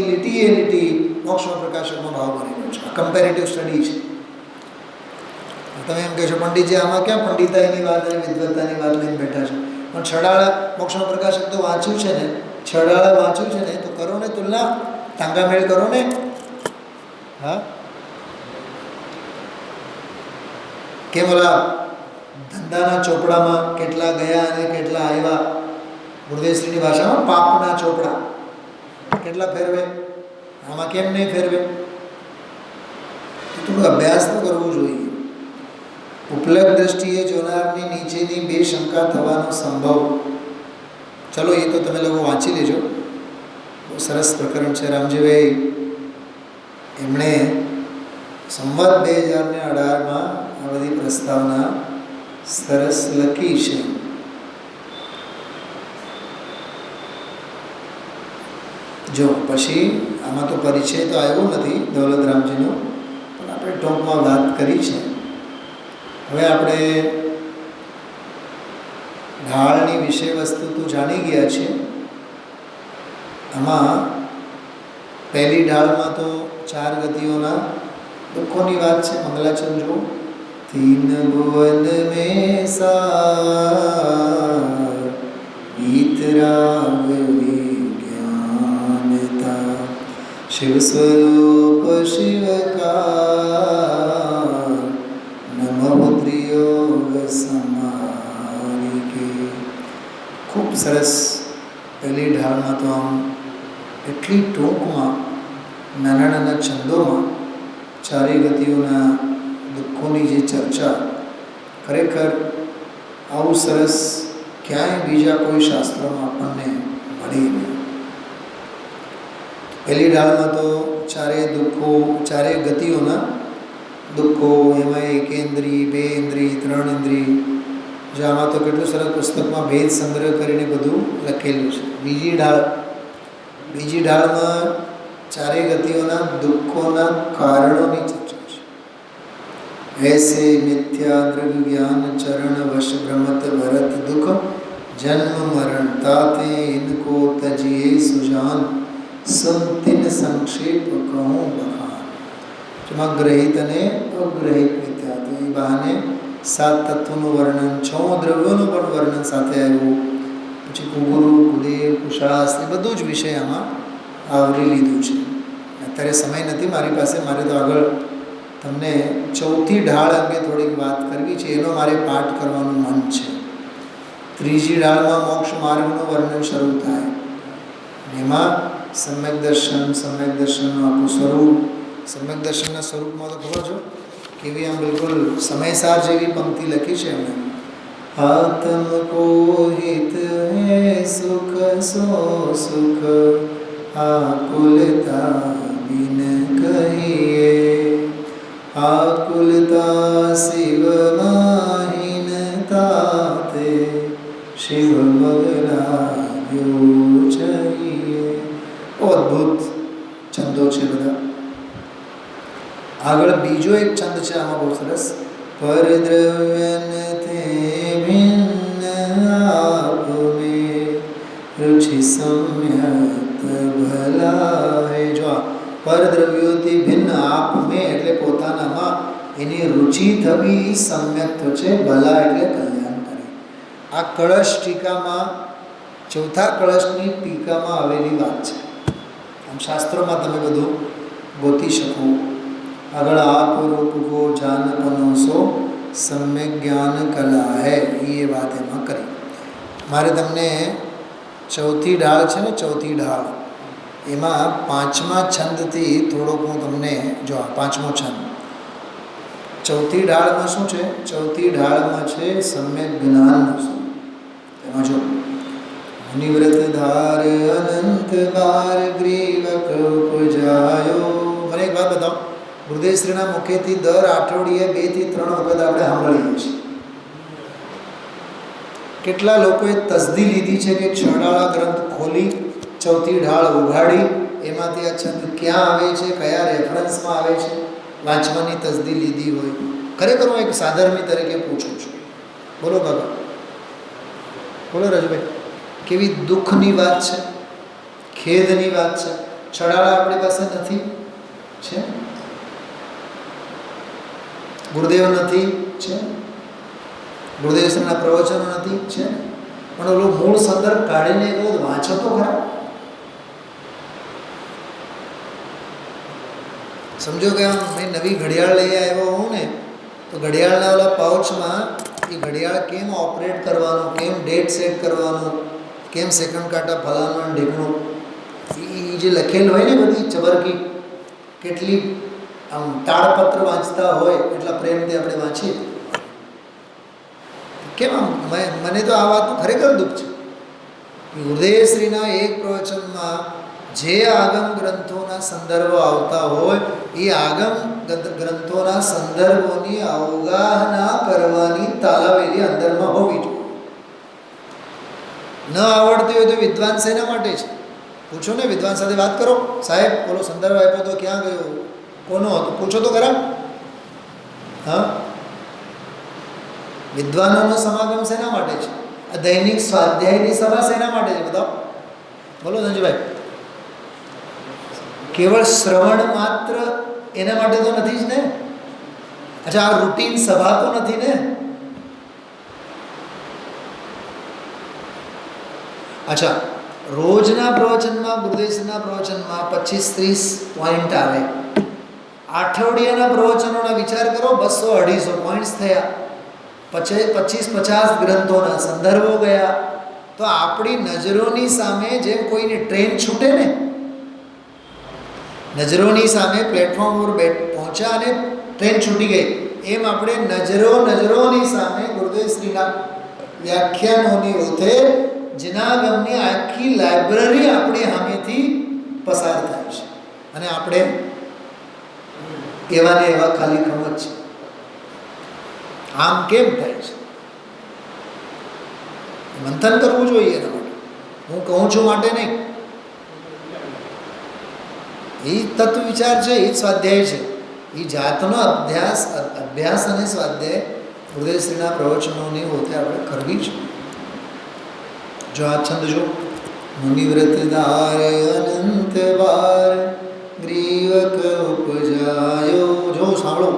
લીટીએ લીટી મોક્ષમાં પ્રકાશકનો ભાવ બનેલો છે. આ કમ્પેરેટિવ સ્ટડી છે. તમે એમ કહેશો પંડિતજી આમાં ક્યાં પંડિતાઈની વાત અને વિદ્વત્તાની વાત લઈને બેઠા છે? પણ છડાળા મોક્ષમાં પ્રકાશક તો વાંચ્યું છે ને, છડાળા વાંચ્યું છે ને, તો કરો ને તુલના, તાંગામેળ કરો ને. હા, કેમ ઓલા ધંધાના ચોપડામાં કેટલા ગયા અને કેટલા આવ્યા, ગુરુદેવશ્રીની ભાષામાં પાપના ચોપડા કેટલા ફેરવે, આમાં કેમ નહીં ફેરવે? થોડું અભ્યાસ તો કરવો જોઈએ. ઉપલબ્ધ દ્રષ્ટિએ જોનારની નીચેની બે શંકા થવાનો સંભવ. ચલો એ તો તમે લોકો વાંચી લેજો. બહુ સરસ પ્રકરણ છે. રામજીભાઈ એમણે સંવત 2018માં આ બધી પ્રસ્તાવના સરસ લખી છે. જો પછી આમાં તો પરિચય તો આવ્યો નથી દૌલતરામજીનો, પણ આપણે ટૂંકમાં વાત કરી છે. હવે આપણે ઢાળની વિષય વસ્તુ તો જાણી ગયા છે. આમાં પહેલી ઢાળમાં તો 4 ગતિઓના દુઃખોની વાત છે. મંગલાચરણ જો, તીન ભુવન મેં સાર વીતરાગ વિજ્ઞાનતા શિવ સ્વરૂપ શિવકાર નમોદ્રિયોગ સમારિકે. ખૂબ સરસ. પહેલી ઢાળમાં તો આમ એટલી ટૂંકમાં નાના નાના છંદોમાં 4 ગતિઓના દુઃખોની જે ચર્ચા, ખરેખર આવું સરસ ક્યાંય બીજા કોઈ શાસ્ત્રોમાં આપણને મળી નહીં. પહેલી ઢાળમાં તો 4 દુઃખો, 4 ગતિઓના દુઃખો, એમાં 1 ઇન્દ્રિય, 2 ઇન્દ્રિય, 3 ઇન્દ્રિય. જો આમાં તો કેટલું સરસ પુસ્તકમાં ભેદ સંગ્રહ કરીને બધું લખેલું છે. બીજી ઢાળમાં 4 ગતિઓના દુઃખોના કારણોની ચર્ચા છે. ऐसे मिथ्या द्रव्य ज्ञान चरण वश भ्रमत भरत दुख जन्म मरण ताते इनको तजिए सुजान संतिन संक्षेप कहूँ बखान. જેમાં ગ્રહિત અને અગ્રહિત મિથ્યા, તો એ બહાને 7 તત્વોનું વર્ણન, 6 દ્રવ્યોનું પણ વર્ણન સાથે આવ્યું. પછી કુગુરુ, કુદેવ, કુશાસ એ બધું જ વિષય આમાં આવરી લીધું છે. અત્યારે સમય નથી મારી પાસે, મારે તો આગળ તમને 4થી ઢાળ અંગે થોડીક વાત કરવી છે. એનો મારે પાઠ કરવાનું મન છે. 3જી ઢાળમાં મોક્ષ માર્ગનું વર્ણન શરૂ થાય. એમાં સમ્યક દર્શનનું આખું સ્વરૂપ, સમ્યક દર્શનના સ્વરૂપમાં તો ખબર છો કેવી આમ બિલકુલ સમયસાર જેવી પંક્તિ લખી છે એમણે. આત્મ કો હિત હે સુખ સો સુખ આકુલતા બિન કહીએ, આકુલતા શિવમાહીનતા તે શિવ મગલાવ્યો જઈએ. બહુ અદ્ભુત છંદો છે બધા. આગળ બીજો એક છંદ છે આમાં બહુ સરસ. પરદ્રવ્યન તે ભિન્ન આપ મેં રુચિ સમ્યક ભલા હે. જો પરદ્રવ્યોથી ભિન્ન આપ મેં એટલે પોતાનામાં એની રુચિ થવી સમ્યક છે. ભલા એટલે કલ્યાણકારી. આ કળશ ટીકામાં ચોથા કળશની ટીકામાં આવેલી વાત છે. આમ શાસ્ત્રોમાં તમે બધું ગોતી શકો. આગળ આપ રૂપ કો જાન પનોસો સમ્યક જ્ઞાન કલા હૈ એ વાત એમાં કરી. મારે તમને ચોથી ઢાળ છે ને, ચોથી ઢાળ એમાં પાંચમા છંદથી થોડોક હું તમને જો પાંચમો છંદ. ચોથી ઢાળમાં શું છે? ચોથી ઢાળમાં છે સમ્યક જ્ઞાનનું શું. એમાં જો નિવૃત ધાર અનંત બાર ગ્રીવક ઉપજાયો. મને એક વાત બતાવો. હૃદયશ્રીના મુખેથી દર અઠવાડિયે 2 થી 3 વખત આપણે સાંભળીએ છીએ. કેટલા લોકોએ તસદી લીધી છે કે છડાળા ગ્રંથ ખોલી ચોથી ઢાળ ઉઘાડી એમાંથી આ છંદ ક્યાં આવે છે, કયા રેફરન્સમાં આવે છે, વાંચવાની તસદી લીધી હોય. ખરેખર હું એક સાધર્મી તરીકે પૂછું છું. બોલો બાબા, બોલો રાજુભાઈ. કેવી દુઃખની વાત છે, ખેદની વાત છે. છડાળા આપણી પાસે નથી છે, ગુરુદેવ નથી છે, ગુરુદેવના પ્રવચનો નથી છે, પણ ઓલો મૂળ સંદર્ભ કાઢીને કહું વાંચો તો ખરા. સમજો કે આમ મેં નવી ઘડિયાળ લઈ આવ્યો હોઉં ને, તો ઘડિયાળના ઓલા પાઉચમાં એ ઘડિયાળ કેમ ઓપરેટ કરવાનું, કેમ ડેટ સેટ કરવાનું, કેમ સેકન્ડ કાંટા ફલાણું ઢીકણું, એ જે લખેલું હોય ને બધી ચબરકી, કેટલી આમ તાળપત્ર વાંચતા હોય એટલા પ્રેમથી આપણે વાંચીએ. કેમ આમ મને તો આ વાતનું ખરેખર દુઃખ છે. હૃદયશ્રીના એક પ્રવચનમાં જે આગમ ગ્રંથોના સંદર્ભો આવતા હોય એ આગમ ગ્રંથોના સંદર્ભોની અવગાહના કરવાની તાલાવેલી અંદરમાં હોવી જોઈએ. ન આવડતી હોય તો વિદ્વાન શેના માટે છે? પૂછો ને, વિદ્વાન સાથે વાત કરો. સાહેબ બોલો સંદર્ભ આપ્યો તો ક્યાં ગયો, કોનો હતો, પૂછો તો ખરા. હા, વિદ્વાનોનો સમાગમ શેના માટે છે? આ દૈનિક સ્વાધ્યાયની સભા શેના માટે છે? બતાવો, બોલો સંજયભાઈ. કેવળ શ્રવણ માત્ર એના માટે તો નથી જ ને. અચ્છા, આ રૂટીન સભા તો નથી ને. અચ્છા, રોજના પ્રવચનમાં, ગુરુદેવના પ્રવચનમાં 25-30 પોઈન્ટ આવે. અઠવાડિયાના પ્રવચનોના વિચાર કરો, 200-250 પોઈન્ટ્સ થયા. 25-50 ગ્રંથોના સંદર્ભો ગયા. તો આપણી નજરોની સામે જેમ કોઈની ટ્રેન છૂટે ને, નજરોની સામે પ્લેટફોર્મ પર પહોંચ્યા અને ટ્રેન છૂટી ગઈ, એમ આપણે નજરોની સામે ગુરુદેવશ્રીના વ્યાખ્યાનોની ઓથે જનાગમની આખી લાઇબ્રેરી આપણી સામેથી પસાર થાય છે. અને આપણે એવા ને એવા ખાલી ખમત છે. આમ કેમ થાય છે? મંથન કરવું જોઈએ એના માટે. હું કહું છું માટે નહીં. એ તત્વ વિચાર છે, એ સ્વાધ્યાય છે. એ જાતનો અભ્યાસ અને સ્વાધ્યાય હૃદયશ્રીના પ્રવચનોની હોતે આપણે કરવી છે. જો આ છંદ જો મુનિવ્રત ધાર અનંત વાર ગ્રીવક ઉપજાયો. જો સાંભળો,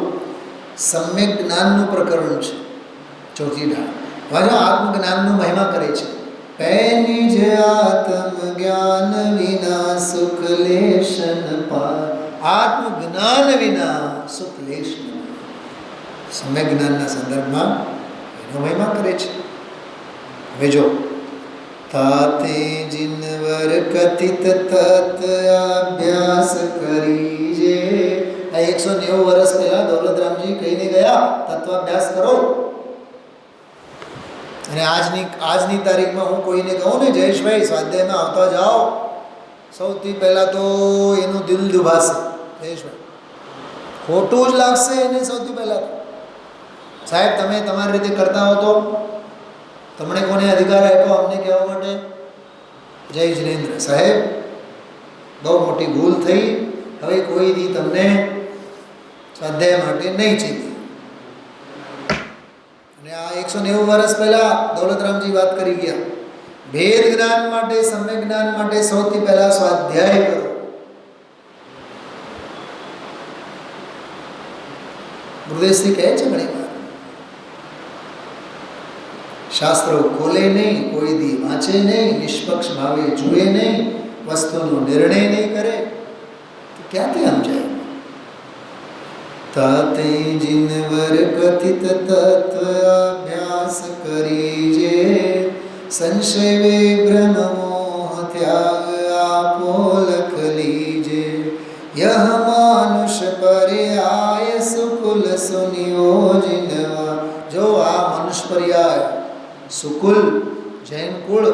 સમ્યક જ્ઞાનનું પ્રકરણ છે ચોથી ઢાળ. વાજો આત્મજ્ઞાનનું મહિમા કરે છે. પેની જ આત્મ જ્ઞાન વિના સુખ લેશન પાર. આત્મજ્ઞાન વિના સુખ લેશ. સમ્યક જ્ઞાનના સંદર્ભમાં એનો મહિમા કરે છે. હવે જો તાતે જિનવર કથિત તત અભ્યાસ કરી જે. આ 190 વર્ષ પહેલા દૌલતરામજી કહીને ગયા તત્વાભ્યાસ કરો. અને આજની તારીખમાં હું કોઈને કહું ને, જયેશભાઈ સ્વાધ્યાયમાં આવતા જાઓ, સૌથી પહેલાં તો એનું દિલ દુભાશે. જયેશભાઈ ખોટું જ લાગશે એને સૌથી પહેલાં. સાહેબ તમે તમારી રીતે કરતા હો તો તમને કોને અધિકાર આપ્યો અમને કહેવા માટે? જય જિનેન્દ્ર સાહેબ, બહુ મોટી ભૂલ થઈ, હવે કોઈ દી તમને સ્વાધ્યાય માટે નહીં ચીંધી. અને આ 190 વર્ષ પહેલા દૌલતરામજી વાત કરી ગયા, ભેદ જ્ઞાન માટે, સમ્યક જ્ઞાન માટે સૌથી પહેલા સ્વાધ્યાય કરો. ગુરુદેવશ્રી કહે છે ઘણી વાર, શાસ્ત્રો ખોલે નહીં, કોઈ દી વાંચે નહીં, નિષ્પક્ષ ભાવે જુએ નહીં, વસ્તુનો નિર્ણય નહીં કરે તો ક્યાંથી સમજાય? તાતે જીનવર કથિત તત્વ અભ્યાસ કરીજે, સંશય વિભ્રમ મોહ ત્યાગ આપો લખ લીજે, યહ માનુષ પર્યાય સુકુલ સુનિયોજિનવા. જો આ મનુષ્ય પર્યાય સુકુલ જૈન કુળ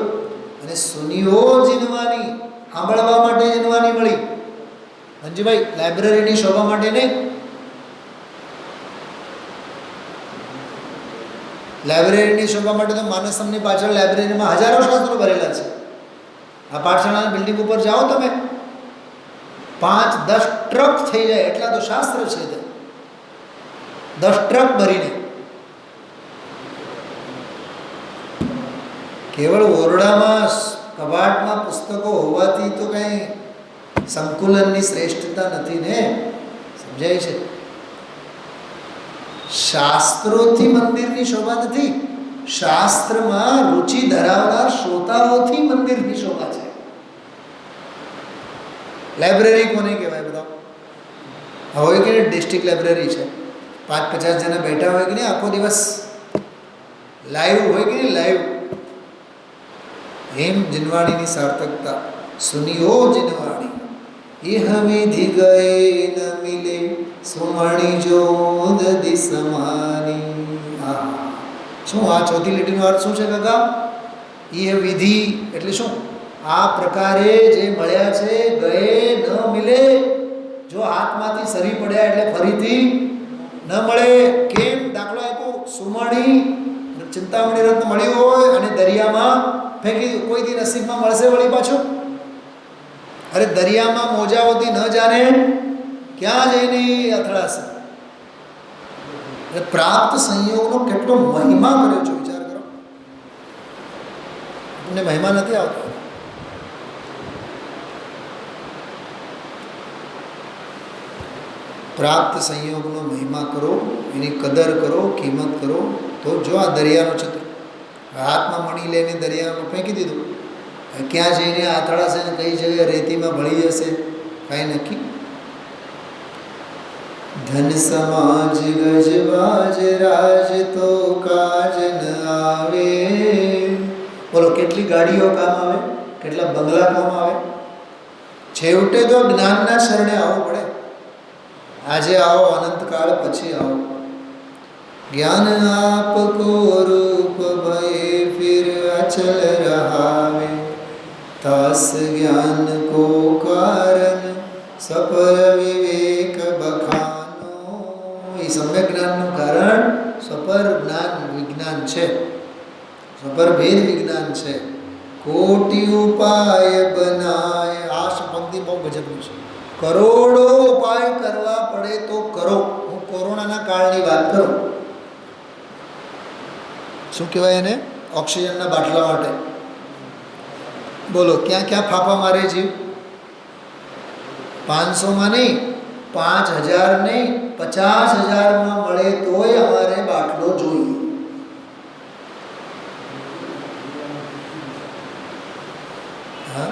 અને સુનિઓ જીનવાની, સાંભળવા માટે જીનવાની મળી. મંજુભાઈ, લાઇબ્રેરીની શોભા માટે નહીં. લાઇબ્રેરીની શોભા માટે તો માનસમની પાછળ લાઇબ્રેરીમાં હજારો શાસ્ત્રો ભરેલા છે. આ પાઠશાળાની બિલ્ડિંગ ઉપર જાઓ તમે, 5-10 ટ્રક થઈ જાય એટલા તો શાસ્ત્ર છે. 10 ટ્રક ભરીને કેવળ ઓરડામાં કબાટમાં પુસ્તકો હોવાથી તો કંઈ સંકુલનની શ્રેષ્ઠતા નથી ને. સમજાય છે? શાસ્ત્રોથી મંદિરની શોભા નથી, શાસ્ત્રમાં રુચિ ધરાવનાર શ્રોતાઓથી મંદિરની શોભા છે. લાઇબ્રેરી કોને કહેવાય? બધા હોય કે ડિસ્ટ્રિક્ટ લાઇબ્રેરી છે, 5-50 જણા બેઠા હોય કે નહીં, આખો દિવસ લાઈવ હોય કે નહીં, લાઈવ. હેમ જીનવાણીની સાર્થકતા, સુનિયો જીનવાણી, ઇહ વિધિ ગયે ન મિલે, સુમણી જો દદી સમાની. શું આ ચોથી લીટીનો અર્થ શું છે કાકા? ઇહ વિધિ એટલે શું? આ પ્રકારે જે મળ્યા છે, ગયે ન મિલે, જો હાથમાંથી સરી પડ્યા એટલે ફરીથી ન મળે. કેમ? દાખલો આપ્યો, સુમણી ચિંતામણી રત્ન મળ્યું હોય અને દરિયામાં ફેંકી દઉં, કોઈ દી નસીબમાં મળશે વળી પાછું? અરે દરિયામાં મોજાઓથી ન જાણે ક્યાં જઈને અથડાશે. એટલે પ્રાપ્ત સંયોગનો કેટલો મહિમા કર્યો છે, વિચાર કરો. તમને મહિમા નથી આવતો? પ્રાપ્ત સંયોગનો મહિમા કરો, એની કદર કરો, કિંમત કરો. તો જો આ દરિયાનો ચિત્ર હાથમાં મણી લઈને દરિયામાં ફેંકી દીધું, ક્યાં જઈને આથડાશે ને કઈ જગ્યાએ રેતીમાં ભળી જશે કાંઈ નક્કી. ધન સમાજ ગજબાજ રાજ તો કાજ ન આવે. બોલો, કેટલી ગાડીઓ કામ આવે, કેટલા બંગલા કામ આવે, છેવટે તો જ્ઞાનના શરણે આવવું પડે. આજે આવો, અનંતકાળ પછી આવો. ज्ञान आपको रूप भये फिर अचल रहावे, तास ज्ञान को कारण सपर विवेक बखानो. ये सम्यक ज्ञानનું કારણ સપર જ્ઞાન વિજ્ઞાન છે, સપર ભેદ વિજ્ઞાન છે. કોટી ઉપાય બનાય. આ પંક્તિ બહુ ગજબની છે. કરોડો ઉપાય કરવા પડે તો કરો. હું કોરોનાના કાળની વાત કરું. શું કહેવાય એને? ઓક્સિજનના બાટલા માટે. બોલો, ક્યાં ક્યાં ફાફા મારે જીવ? 500માં નહીં, 5000 નહીં, 50,000માં મળે તોય અમારે બાટલો જોઈએ. હા,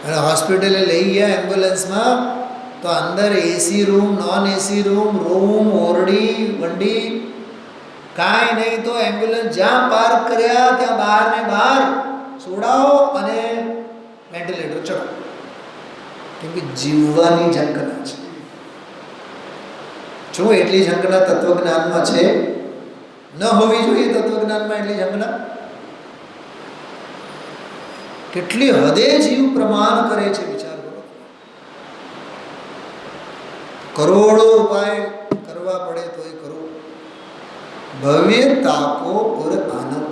અને હોસ્પિટલે લઈ ગયા એમ્બ્યુલન્સમાં તો અંદર AC room, non AC room, room, ઓરડી, વંડી કાંઈ નહીં. તો એમ્બ્યુલન્સ જ્યાં પાર્ક કર્યા ત્યાં બહાર ને બહાર છોડાવો અને વેન્ટિલેટર ચડાવો. કેમ કે જીવવાની ઝંખના છે. જો એટલી ઝંખના તત્વજ્ઞાનમાં છે, ન હોવી જોઈએ તત્વજ્ઞાનમાં એટલી ઝંખના. કેટલી હદે જીવ પ્રમાણ કરે છે, વિચાર કરો. करोड़ों उपाय करवा पड़े तो ये करो। भव्य ताको और आनंद।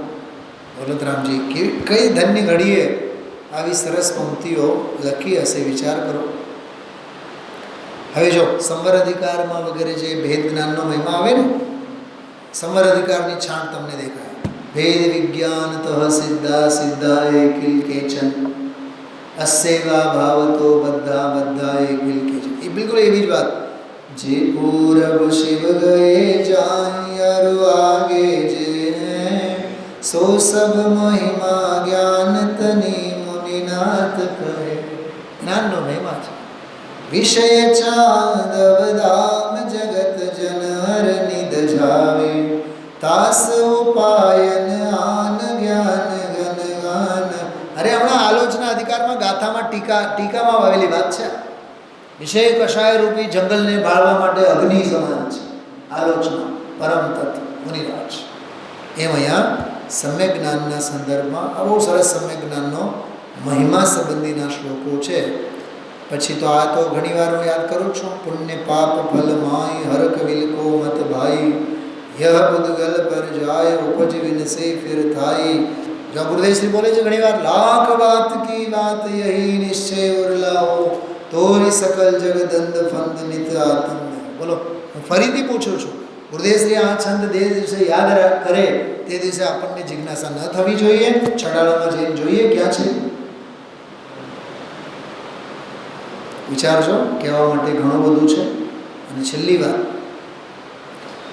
दौलतरामजी की कई धन्य घड़ीए આવી સરસ પંક્તિઓ લખી હશે, વિચાર કરો. હવે જો સંવર અધિકારમાં વગેરે જે ભેદ જ્ઞાનનો મહિમા આવે ને, સંવર અધિકારની છાંટ તમને દેખાય. ભેદ વિજ્ઞાનતઃ સિદ્ધા સિદ્ધા એકિલ કેચન અસેવા ભાવતો બધા બધા એકિલ કેચન. એ બિલકુલ એવી જ વાત. જે પૂરબ શિવ ગયે જાયરુ આગે જે સો સબ મહિમા જ્ઞાન તની મુનિનાથ કહે. જ્ઞાનનો મહિમા છે. વિષય ચાંદવ ધામ જગત જનહર નિધ જાવે તાસ ઉપાયન આન જ્ઞાન ગન ગાન. અરે હમણાં આલોચના અધિકારમાં ગાથામાં ટીકામાં આવેલી વાત છે. વિષય કષાય રૂપી જંગલને બાળવા માટે અગ્નિ સમાન છે આલોચના, પરમ તત્વ મુનિરાજ. એમ અહીંયા સમ્યક જ્ઞાનના સંદર્ભમાં આ બહુ સરસ સમ્યક જ્ઞાનનો મહિમા સંબંધીના શ્લોકો છે. પછી તો આ તો ઘણી વાર હું યાદ કરું છું. પુણ્ય પાપ ફલ માય હરક વિલકો મત ભાઈ યહ બુદગલ પર જાય ઉપજ વિનસે ફિર થાય. જો ગુરુદેવ શ્રી બોલે છે ઘણી વાર, લાખ વાત કી વાત યહી નિશ્ચય ઉરલાઓ તોરી સકલ જગદંદ ફંદ નિત આત્મ. બોલો, હું ફરીથી પૂછું છું, ગુરુદેવ શ્રી આ છંદ જે દિવસે યાદ કરે તે દિવસે આપણને જિજ્ઞાસા ન થવી જોઈએ? છડાળામાં જઈને જોઈએ ક્યાં છે. વિચારજો, કહેવા માટે ઘણું બધું છે. અને છેલ્લી વાત,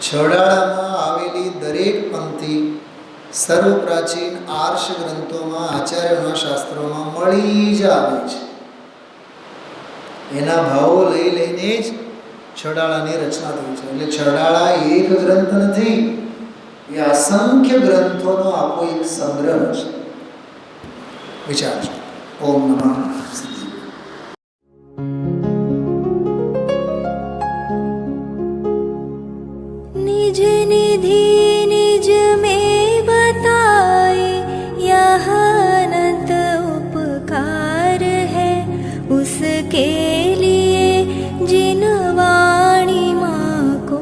છડાળામાં આવેલી દરેક પંક્તિ સર્વ પ્રાચીન આર્ષ ગ્રંથોમાં, આચાર્યોના શાસ્ત્રોમાં મળી જ આવે છે. એના ભાવો લઈ લઈને જ છડાળાની રચના થઈ છે. એટલે છડાળા એક ગ્રંથ નથી, એ અસંખ્ય ગ્રંથોનો આખો એક સંગ્રહ છે. વિચારજો. ઓમ નમઃ. निज निधि निज में बताए यह अनंत उपकार है उसके लिए जिन वाणी माँ को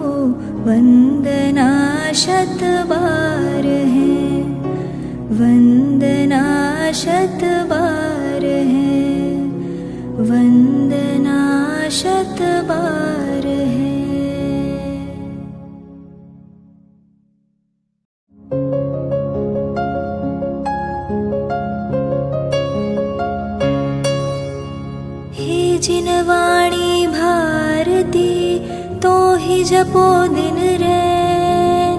वंदना शत बार है, वंदना शत बार है, वंदना शत बार है. जिन वाणी भारती तो ही जपो दिन रैन,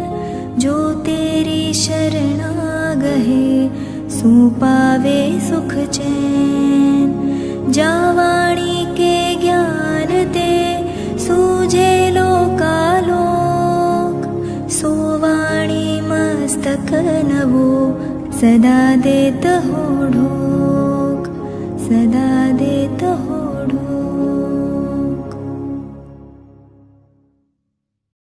जो तेरी शरणा गहे सो पावे सुख चैन. जा वाणी के ज्ञान ते सूझे लोकालोक, सो वाणी मस्तक नवो सदा देत हो ढोक, सदा देत हो ढोक.